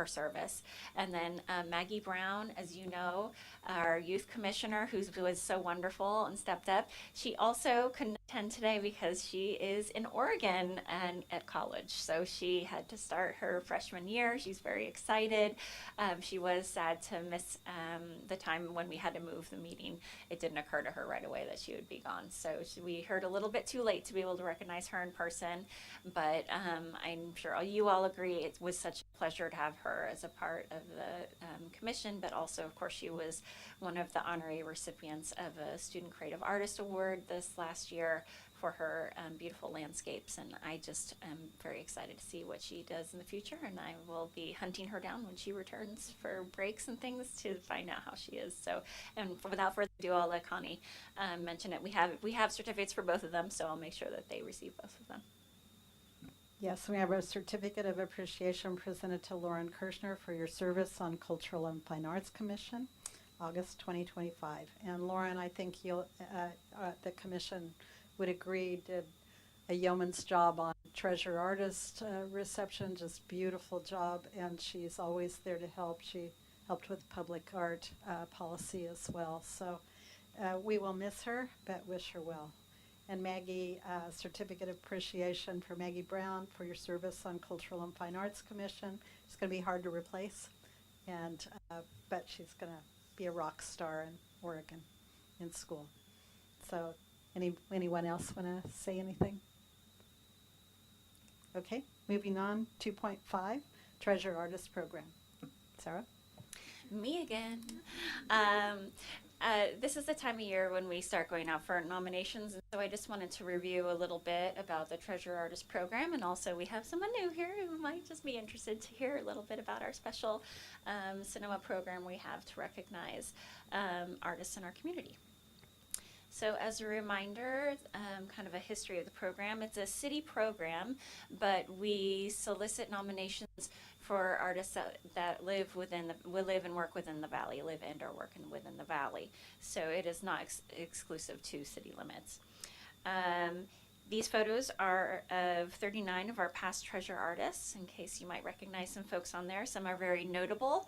Speaker 3: service. And then Maggie Brown, as you know, our youth commissioner, who was so wonderful and stepped up. She also couldn't attend today because she is in Oregon and at college. So she had to start her freshman year. She's very excited. She was sad to miss the time when we had to move the meeting. It didn't occur to her right away that she would be gone. So we heard a little bit too late to be able to recognize her in person. But I'm sure you all agree it was such a pleasure to have her as a part of the commission, but also, of course, she was one of the honorary recipients of a Student Creative Artist Award this last year for her beautiful landscapes, and I just am very excited to see what she does in the future, and I will be hunting her down when she returns for breaks and things to find out how she is. So, and without further ado, I'll let Connie mention it. We have certificates for both of them, so I'll make sure that they receive both of them.
Speaker 1: Yes, we have a certificate of appreciation presented to Lauren Kershner for your service on Cultural and Fine Arts Commission, August 2025. And Lauren, I think the commission would agree, did a yeoman's job on treasure artist reception, just beautiful job, and she's always there to help. She helped with public art policy as well. So we will miss her, but wish her well. And Maggie, certificate of appreciation for Maggie Brown for your service on Cultural and Fine Arts Commission. It's going to be hard to replace, and but she's going to be a rock star in Oregon in school. So anyone else want to say anything? Okay, moving on, 2.5, Treasure Artist Program. Sarah?
Speaker 3: Me again. This is the time of year when we start going out for nominations, and so I just wanted to review a little bit about the Treasure Artist Program, and also we have someone new here who might just be interested to hear a little bit about our special Sonoma program we have to recognize artists in our community. So as a reminder, kind of a history of the program, it's a city program, but we solicit nominations for artists that live and work within the valley, live and or work within the valley. So it is not exclusive to city limits. These photos are of 39 of our past treasure artists, in case you might recognize some folks on there. Some are very notable,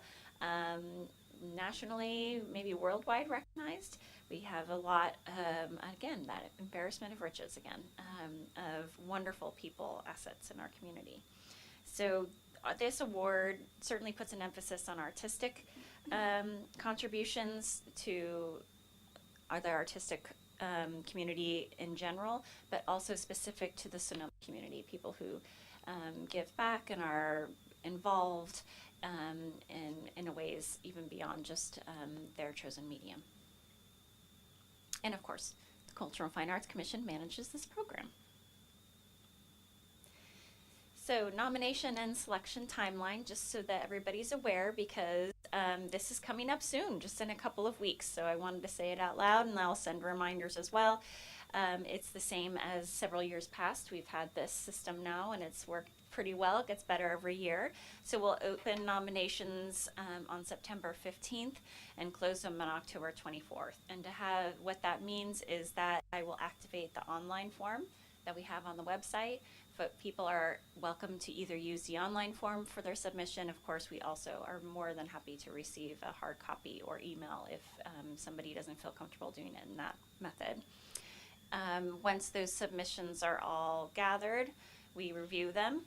Speaker 3: nationally, maybe worldwide recognized. We have a lot, again, that embarrassment of riches again, of wonderful people, assets in our community. So this award certainly puts an emphasis on artistic contributions to the artistic community in general, but also specific to the Sonoma community, people who give back and are involved in ways even beyond just their chosen medium. And of course, the Cultural and Fine Arts Commission manages this program. So nomination and selection timeline, just so that everybody's aware, because this is coming up soon, just in a couple of weeks. So I wanted to say it out loud, and I'll send reminders as well. It's the same as several years past. We've had this system now, and it's worked pretty well. It gets better every year. So we'll open nominations on September 15th and close them on October 24th. And to have, what that means is that I will activate the online form that we have on the website. But people are welcome to either use the online form for their submission. Of course, we also are more than happy to receive a hard copy or email if somebody doesn't feel comfortable doing it in that method. Once those submissions are all gathered, we review them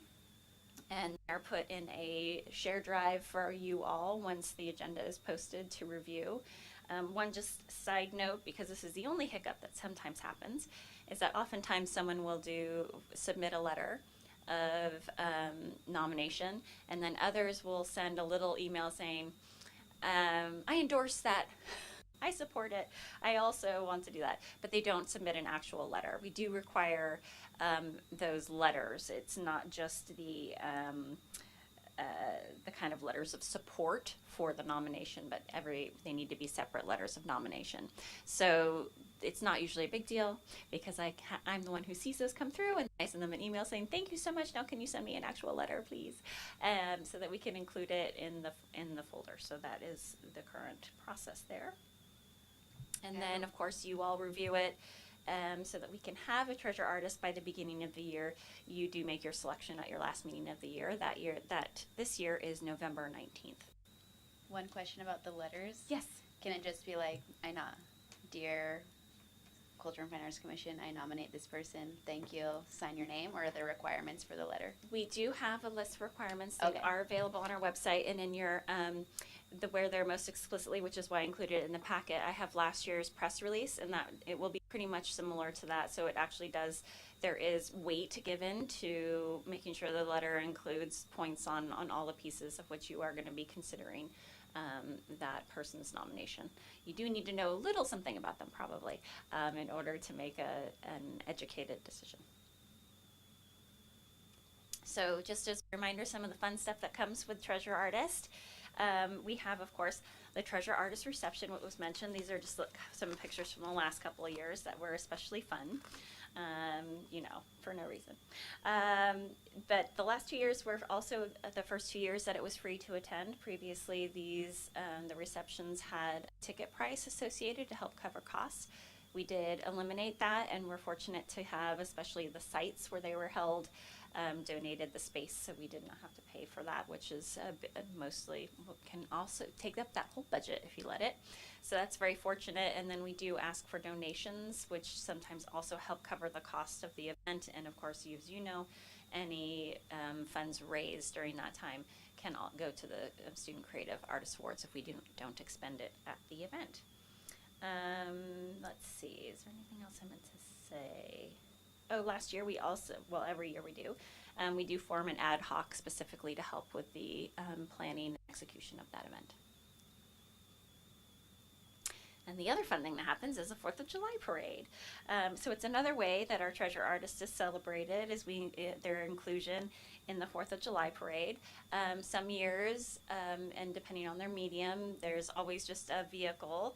Speaker 3: and they're put in a share drive for you all once the agenda is posted to review. One just side note, because this is the only hiccup that sometimes happens, is that oftentimes someone will submit a letter of nomination, and then others will send a little email saying, I endorse that, I support it, I also want to do that, but they don't submit an actual letter. We do require those letters. It's not just the kind of letters of support for the nomination, but they need to be separate letters of nomination. So it's not usually a big deal, because I'm the one who sees those come through, and I send them an email saying, thank you so much, now can you send me an actual letter, please? So that we can include it in the folder. So that is the current process there. And then, of course, you all review it. So that we can have a treasure artist by the beginning of the year. You do make your selection at your last meeting of the year. This year is November 19th.
Speaker 4: One question about the letters.
Speaker 3: Yes.
Speaker 4: Can it just be like, dear Culture and Fine Arts Commission, I nominate this person, thank you, sign your name, or are there requirements for the letter?
Speaker 3: We do have a list of requirements that
Speaker 4: Okay.
Speaker 3: are available on our website and in your where they're most explicitly, which is why I included it in the packet. I have last year's press release, and that it will be pretty much similar to that. So it actually does. There is weight given to making sure the letter includes points on all the pieces of which you are going to be considering that person's nomination. You do need to know a little something about them, probably, in order to make an educated decision. So just as a reminder, some of the fun stuff that comes with Treasure Artist. We have, of course, the Treasure Artist Reception, what was mentioned. These are just some pictures from the last couple of years that were especially fun, for no reason. But the last 2 years were also the first 2 years that it was free to attend. Previously, the receptions had a ticket price associated to help cover costs. We did eliminate that, and we're fortunate to have, especially the sites where they were held, donated the space, so we did not have to pay for that, which is mostly can also take up that whole budget if you let it. So that's very fortunate. And then we do ask for donations, which sometimes also help cover the cost of the event. And of course, as you know, any funds raised during that time can all go to the Student Creative Artist Awards if we don't expend it at the event. Let's see, is there anything else I meant to say? Oh, last year we also, well, every year we do form an ad hoc specifically to help with the planning and execution of that event. And the other fun thing that happens is the 4th of July parade. So it's another way that our treasure artist is celebrated, is their inclusion in the 4th of July parade. Some years, and depending on their medium, there's always just a vehicle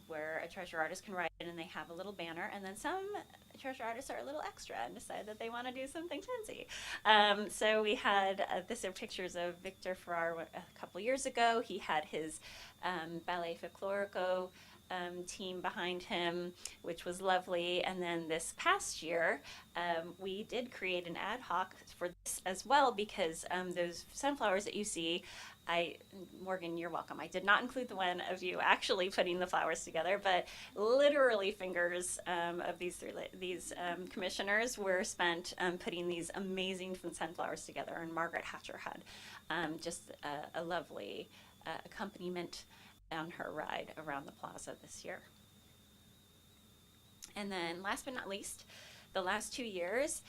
Speaker 3: where a treasure artist can ride in and they have a little banner. And then some treasure artists are a little extra and decide that they want to do something fancy. So we had, these are pictures of Victor Farrar a couple years ago. He had his ballet folklorico team behind him, which was lovely. And then this past year, we did create an ad hoc for this as well, because those sunflowers that you see, Morgan, you're welcome. I did not include the one of you actually putting the flowers together, but literally fingers of these commissioners were spent putting these amazing sunflowers together. And Margaret Hatcher had just a lovely accompaniment on her ride around the plaza this year. And then last but not least, the last 2 years,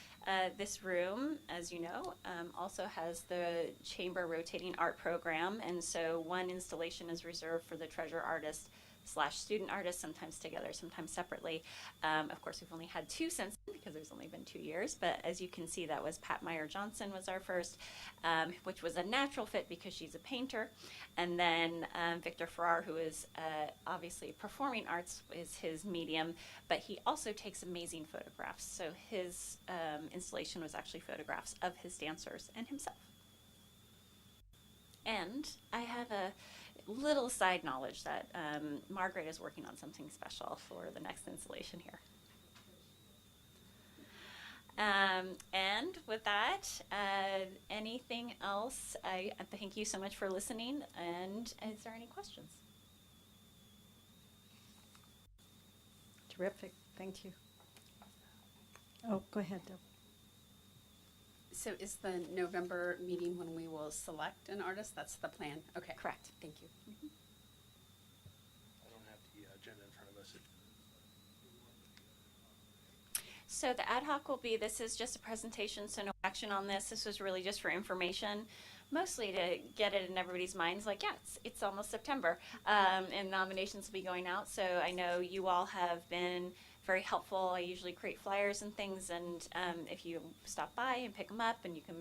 Speaker 3: this room, as you know, also has the chamber rotating art program. And so one installation is reserved for the treasure artist / student artist, sometimes together, sometimes separately. Of course, we've only had 2 since then because there's only been 2 years. But as you can see, that was Pat Meyer Johnson was our first, which was a natural fit because she's a painter. And then Victor Farrar, who is obviously performing arts, is his medium, but he also takes amazing photographs. So his installation was actually photographs of his dancers and himself. And I have a little side knowledge that Margaret is working on something special for the next installation here. And with that, anything else? I thank you so much for listening. And is there any questions?
Speaker 1: Terrific. Thank you. Oh, go ahead, Deb.
Speaker 5: So is the November meeting when we will select an artist? That's the plan? Okay.
Speaker 3: Correct.
Speaker 5: Thank you.
Speaker 9: I don't have the agenda in front of us.
Speaker 3: So the ad hoc will be, this is just a presentation, so no action on this. This was really just for information, mostly to get it in everybody's minds, like, yeah, it's almost September, and nominations will be going out. So I know you all have been very helpful. I usually create flyers and things, and if you stop by and pick them up, and you can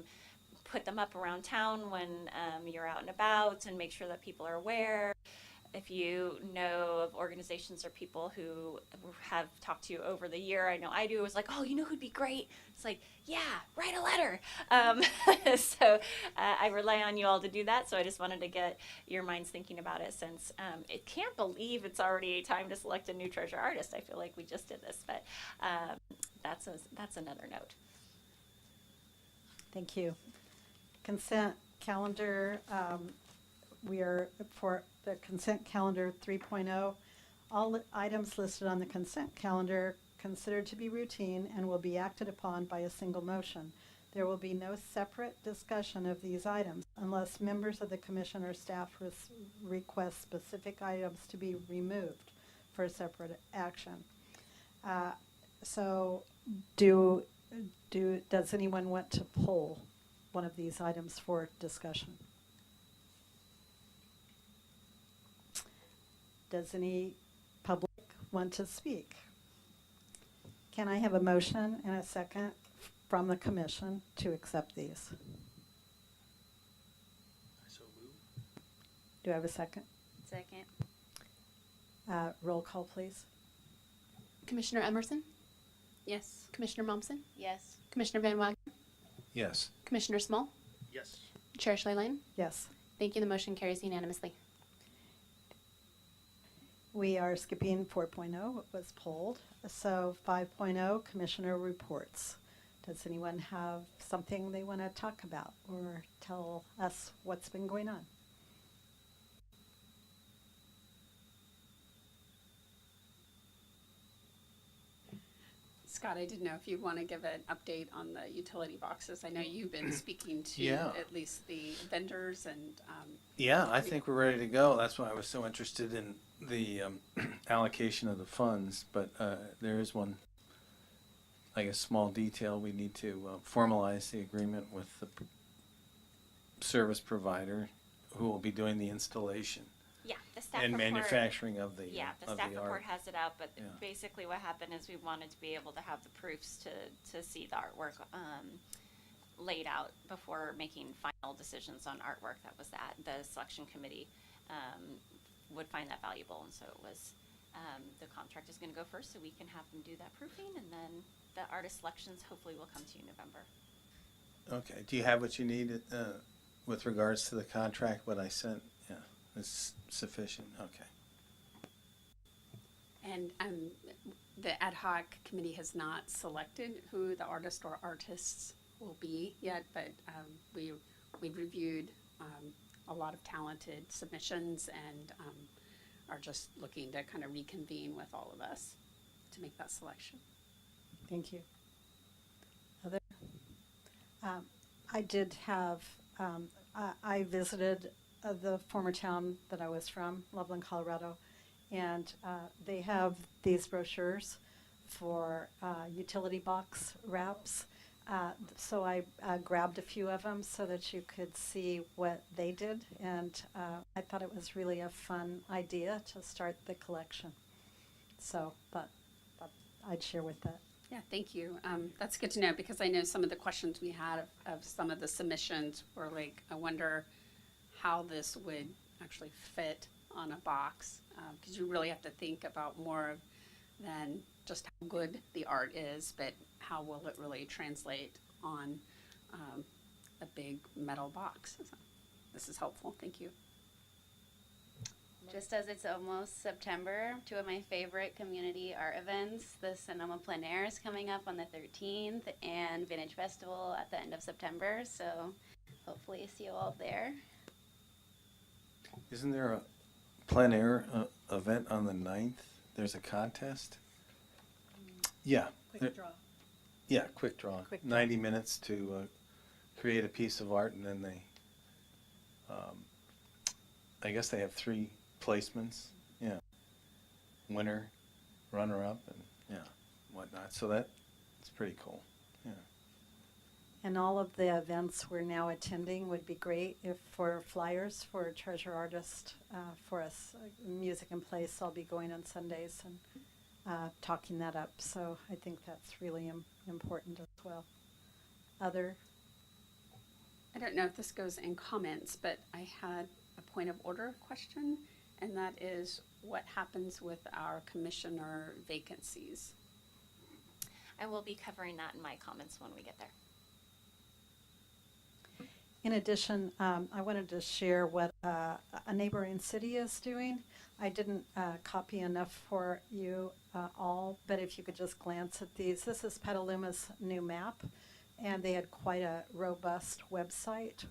Speaker 3: put them up around town when you're out and about, and make sure that people are aware. If you know of organizations or people who have talked to you over the year, I know I do, it was like, oh, you know who'd be great? It's like, yeah, write a letter. So I rely on you all to do that. So I just wanted to get your minds thinking about it, since it can't believe it's already time to select a new treasure artist. I feel like we just did this, but that's another note.
Speaker 1: Thank you. Consent calendar. We are for the consent calendar 3.0. All items listed on the consent calendar considered to be routine and will be acted upon by a single motion. There will be no separate discussion of these items unless members of the commission or staff request specific items to be removed for separate action. So does anyone want to pull one of these items for discussion? Does any public want to speak? Can I have a motion and a second from the commission to accept these?
Speaker 9: I so move.
Speaker 1: Do I have a second?
Speaker 4: Second.
Speaker 1: Roll call, please.
Speaker 2: Commissioner Emerson,
Speaker 5: Yes.
Speaker 2: Commissioner Momsen,
Speaker 4: Yes.
Speaker 2: Commissioner Van Wagner,
Speaker 7: Yes.
Speaker 2: Commissioner Smull,
Speaker 9: Yes.
Speaker 2: Chair Schlelein.
Speaker 1: Yes.
Speaker 2: Thank you. The motion carries unanimously.
Speaker 1: We are skipping 4.0. It was pulled. So 5.0, commissioner reports. Does anyone have something they want to talk about or tell us what's been going on?
Speaker 5: Scott, I didn't know if you'd want to give an update on the utility boxes. I know you've been speaking to
Speaker 7: Yeah.
Speaker 5: at least the vendors and
Speaker 7: Yeah, I think we're ready to go. That's why I was so interested in the allocation of the funds. But there is one, I guess, small detail. We need to formalize the agreement with the service provider who will be doing the installation
Speaker 3: Yeah, the staff
Speaker 7: and
Speaker 3: report.
Speaker 7: manufacturing of the
Speaker 3: Yeah, the
Speaker 7: of
Speaker 3: staff
Speaker 7: the
Speaker 3: report
Speaker 7: art.
Speaker 3: has it out, but
Speaker 7: Yeah.
Speaker 3: basically what happened is we wanted to be able to have the proofs to see the artwork laid out before making final decisions on artwork. That was that. The selection committee would find that valuable, and so it was, the contract is going to go first so we can have them do that proofing, and then the artist selections hopefully will come to you in November.
Speaker 7: Okay. Do you have what you need with regards to the contract? What I sent, yeah, is sufficient. Okay.
Speaker 5: And the ad hoc committee has not selected who the artist or artists will be yet, but we reviewed a lot of talented submissions and are just looking to kind of reconvene with all of us to make that selection.
Speaker 1: Thank you. Other? I did have, I visited the former town that I was from, Loveland, Colorado, and they have these brochures for utility box wraps. So I grabbed a few of them so that you could see what they did, and I thought it was really a fun idea to start the collection. So, but I'd share with that.
Speaker 5: Yeah, thank you. That's good to know, because I know some of the questions we had of some of the submissions were like, I wonder how this would actually fit on a box, because you really have to think about more than just how good the art is, but how will it really translate on a big metal box. So this is helpful. Thank you.
Speaker 4: Just as it's almost September, two of my favorite community art events, the Sonoma Plein Air is coming up on the 13th, and Vintage Festival at the end of September, so hopefully see you all there.
Speaker 7: Isn't there a plein air event on the 9th? There's a contest? Yeah.
Speaker 1: Quick draw.
Speaker 7: Yeah, quick draw.
Speaker 1: Quick draw.
Speaker 7: 90 minutes to create a piece of art, and then they, I guess they have 3 placements. Yeah. Winner, runner-up, and yeah, whatnot. So that's pretty cool. Yeah.
Speaker 1: And all of the events we're now attending would be great if for flyers for Treasure Artist for us. Music and Place, I'll be going on Sundays and talking that up. So I think that's really important as well. Other?
Speaker 5: I don't know if this goes in comments, but I had a point of order question, and that is what happens with our commissioner vacancies?
Speaker 3: I will be covering that in my comments when we get there.
Speaker 1: In addition, I wanted to share what a neighboring city is doing. I didn't copy enough for you all, but if you could just glance at these. This is Petaluma's new map, and they had quite a robust website,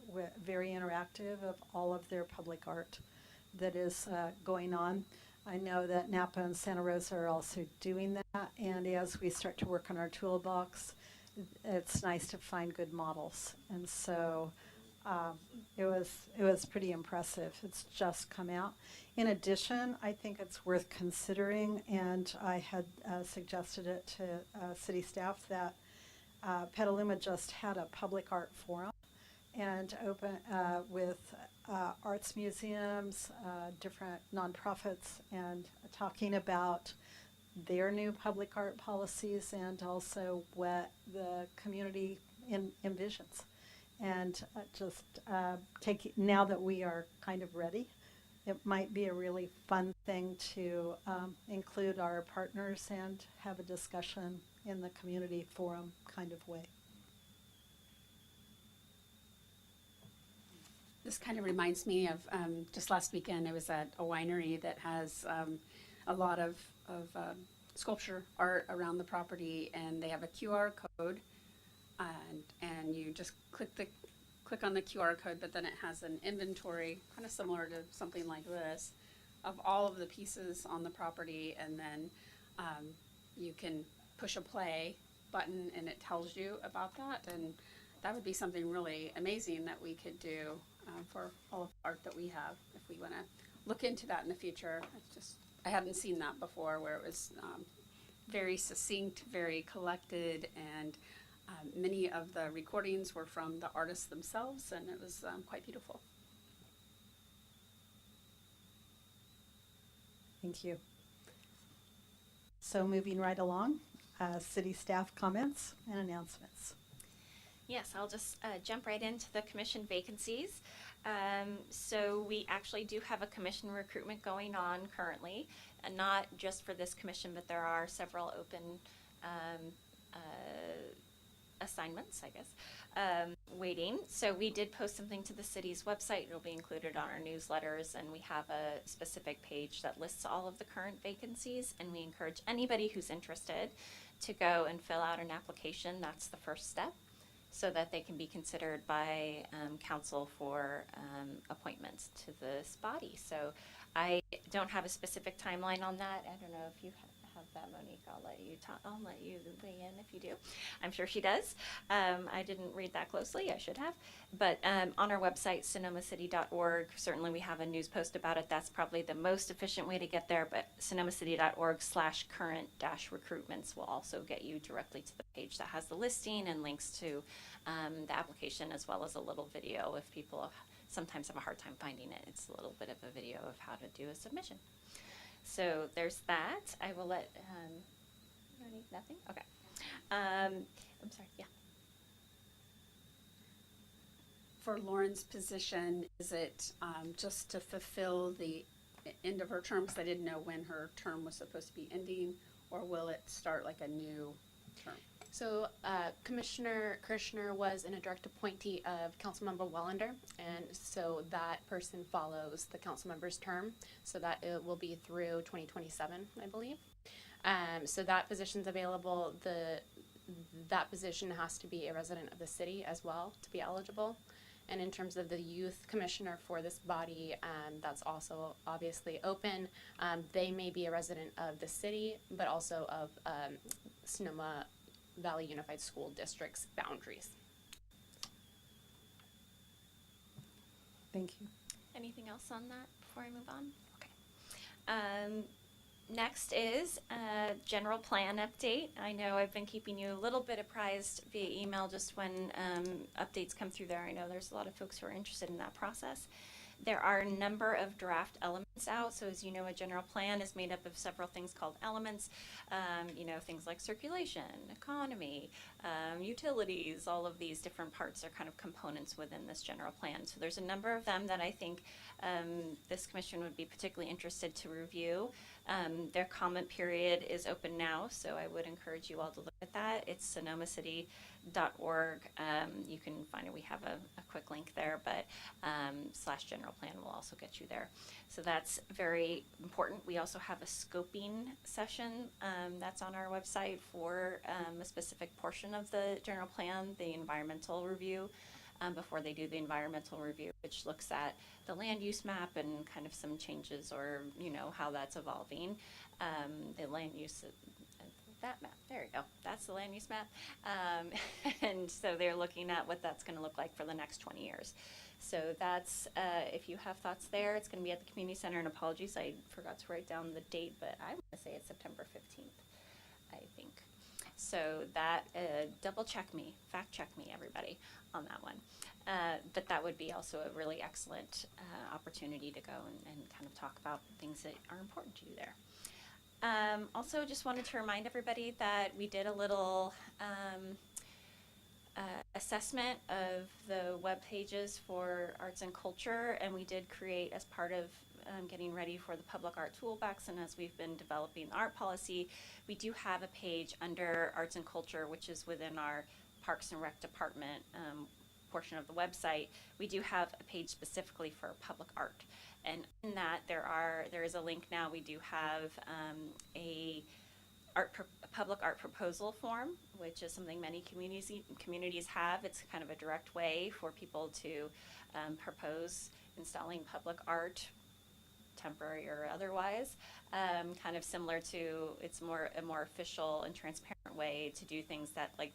Speaker 1: very interactive, of all of their public art that is going on. I know that Napa and Santa Rosa are also doing that, and as we start to work on our toolbox, it's nice to find good models. And so it was pretty impressive. It's just come out. In addition, I think it's worth considering, and I had suggested it to city staff, that Petaluma just had a public art forum and open with arts museums, different nonprofits, and talking about their new public art policies and also what the community envisions. And now that we are kind of ready, it might be a really fun thing to include our partners and have a discussion in the community forum kind of way.
Speaker 5: This kind of reminds me of just last weekend I was at a winery that has a lot of sculpture art around the property, and they have a QR code, and you just click on the QR code, but then it has an inventory kind of similar to something like this of all of the pieces on the property, and then you can push a play button and it tells you about that, and that would be something really amazing that we could do for all of the art that we have if we want to look into that in the future. I hadn't seen that before, where it was very succinct, very collected, and many of the recordings were from the artists themselves, and it was quite beautiful.
Speaker 1: Thank you. So moving right along, city staff comments and announcements.
Speaker 3: Yes, I'll just jump right into the commission vacancies. So we actually do have a commission recruitment going on currently, and not just for this commission, but there are several open assignments, I guess, waiting. So we did post something to the city's website. It'll be included on our newsletters, and we have a specific page that lists all of the current vacancies, and we encourage anybody who's interested to go and fill out an application. That's the first step, so that they can be considered by council for appointments to this body. So I don't have a specific timeline on that. I don't know if you have that, Monique. I'll let you weigh in if you do. I'm sure she does. I didn't read that closely. I should have. But on our website, sonomacity.org, certainly we have a news post about it. That's probably the most efficient way to get there. But sonomacity.org/current-recruitments will also get you directly to the page that has the listing and links to the application, as well as a little video if people sometimes have a hard time finding it. It's a little bit of a video of how to do a submission. So there's that. I will let, nothing? Okay. I'm sorry, yeah.
Speaker 5: For Lauren's position, is it just to fulfill the end of her term? Because I didn't know when her term was supposed to be ending, or will it start like a new term?
Speaker 2: So Commissioner Kershner was an direct appointee of Councilmember Wallander, and so that person follows the council member's term, so that it will be through 2027, I believe. So that position's available. That position has to be a resident of the city as well to be eligible. And in terms of the youth commissioner for this body, that's also obviously open. They may be a resident of the city, but also of Sonoma Valley Unified School District's boundaries.
Speaker 1: Thank you.
Speaker 3: Anything else on that before I move on? Okay. Next is a general plan update. I know I've been keeping you a little bit apprised via email just when updates come through there. I know there's a lot of folks who are interested in that process. There are a number of draft elements out. So as you know, a general plan is made up of several things called elements. Things like circulation, economy, utilities, all of these different parts are kind of components within this general plan. So there's a number of them that I think this commission would be particularly interested to review. Their comment period is open now, so I would encourage you all to look at that. It's sonomacity.org. You can find it. We have a quick link there, but /general plan will also get you there. So that's very important. We also have a scoping session that's on our website for a specific portion of the general plan, the environmental review. Before they do the environmental review, which looks at the land use map and kind of some changes or, how that's evolving. The land use, that map, there you go. That's the land use map. And so they're looking at what that's going to look like for the next 20 years. So that's, if you have thoughts there, it's going to be at the community center. And apologies, I forgot to write down the date, but I want to say it's September 15th, I think. So that, double check me, fact check me, everybody, on that one. But that would be also a really excellent opportunity to go and kind of talk about things that are important to you there. Also, just wanted to remind everybody that we did a little assessment of the web pages for arts and culture, and we did create, as part of getting ready for the public art toolbox, and as we've been developing the art policy, we do have a page under arts and culture, which is within our Parks and Rec department portion of the website. We do have a page specifically for public art, and in that there is a link now. We do have a public art proposal form, which is something many communities have. It's kind of a direct way for people to propose installing public art, temporary or otherwise, kind of similar to, it's a more official and transparent way to do things that, like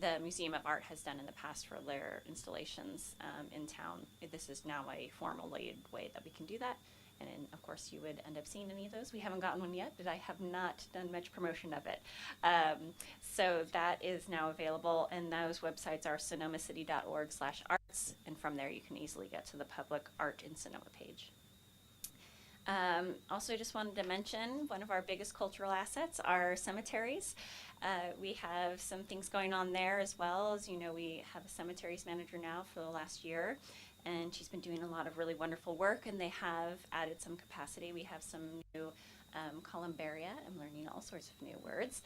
Speaker 3: the Museum of Art has done in the past for their installations in town. This is now a formulated way that we can do that. And then, of course, you would end up seeing any of those. We haven't gotten one yet, but I have not done much promotion of it. So that is now available, and those websites are sonomacity.org/arts, and from there you can easily get to the public art in Sonoma page. Also, just wanted to mention one of our biggest cultural assets are cemeteries. We have some things going on there as well. As you know, we have a cemeteries manager now for the last year, and she's been doing a lot of really wonderful work, and they have added some capacity. We have some new columbaria. I'm learning all sorts of new words.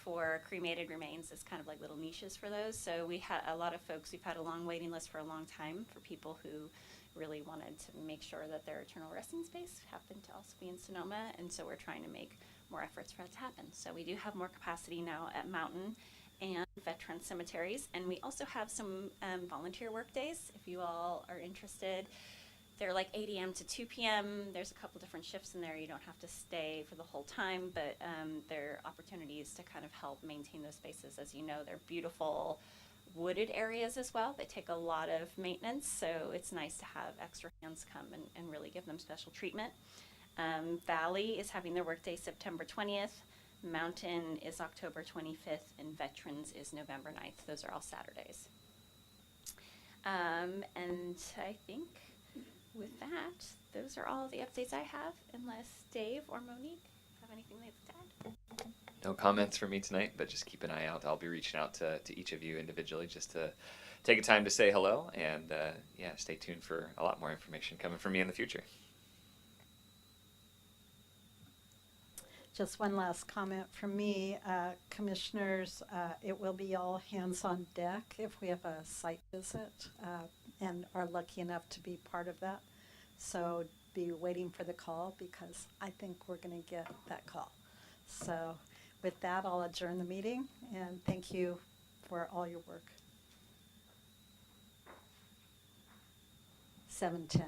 Speaker 3: For cremated remains, it's kind of like little niches for those. So we had a lot of folks, we've had a long waiting list for a long time for people who really wanted to make sure that their eternal resting space happened to also be in Sonoma. And so we're trying to make more efforts for that to happen. So we do have more capacity now at Mountain and veteran cemeteries. And we also have some volunteer work days if you all are interested. They're like 8 a.m. to 2 p.m. There's a couple different shifts in there. You don't have to stay for the whole time, but there are opportunities to kind of help maintain those spaces. As you know, they're beautiful wooded areas as well. They take a lot of maintenance, so it's nice to have extra hands come and really give them special treatment. Valley is having their workday September 20th. Mountain is October 25th, and Veterans is November 9th. Those are all Saturdays. And I think with that, those are all the updates I have, unless Dave or Monique have anything they'd like to add.
Speaker 8: No comments from me tonight, but just keep an eye out. I'll be reaching out to each of you individually just to take a time to say hello, and yeah, stay tuned for a lot more information coming from me in the future.
Speaker 1: Just one last comment from me. Commissioners, it will be all hands on deck if we have a site visit and are lucky enough to be part of that. So be waiting for the call, because I think we're going to get that call. So with that, I'll adjourn the meeting, and thank you for all your work. 7:10.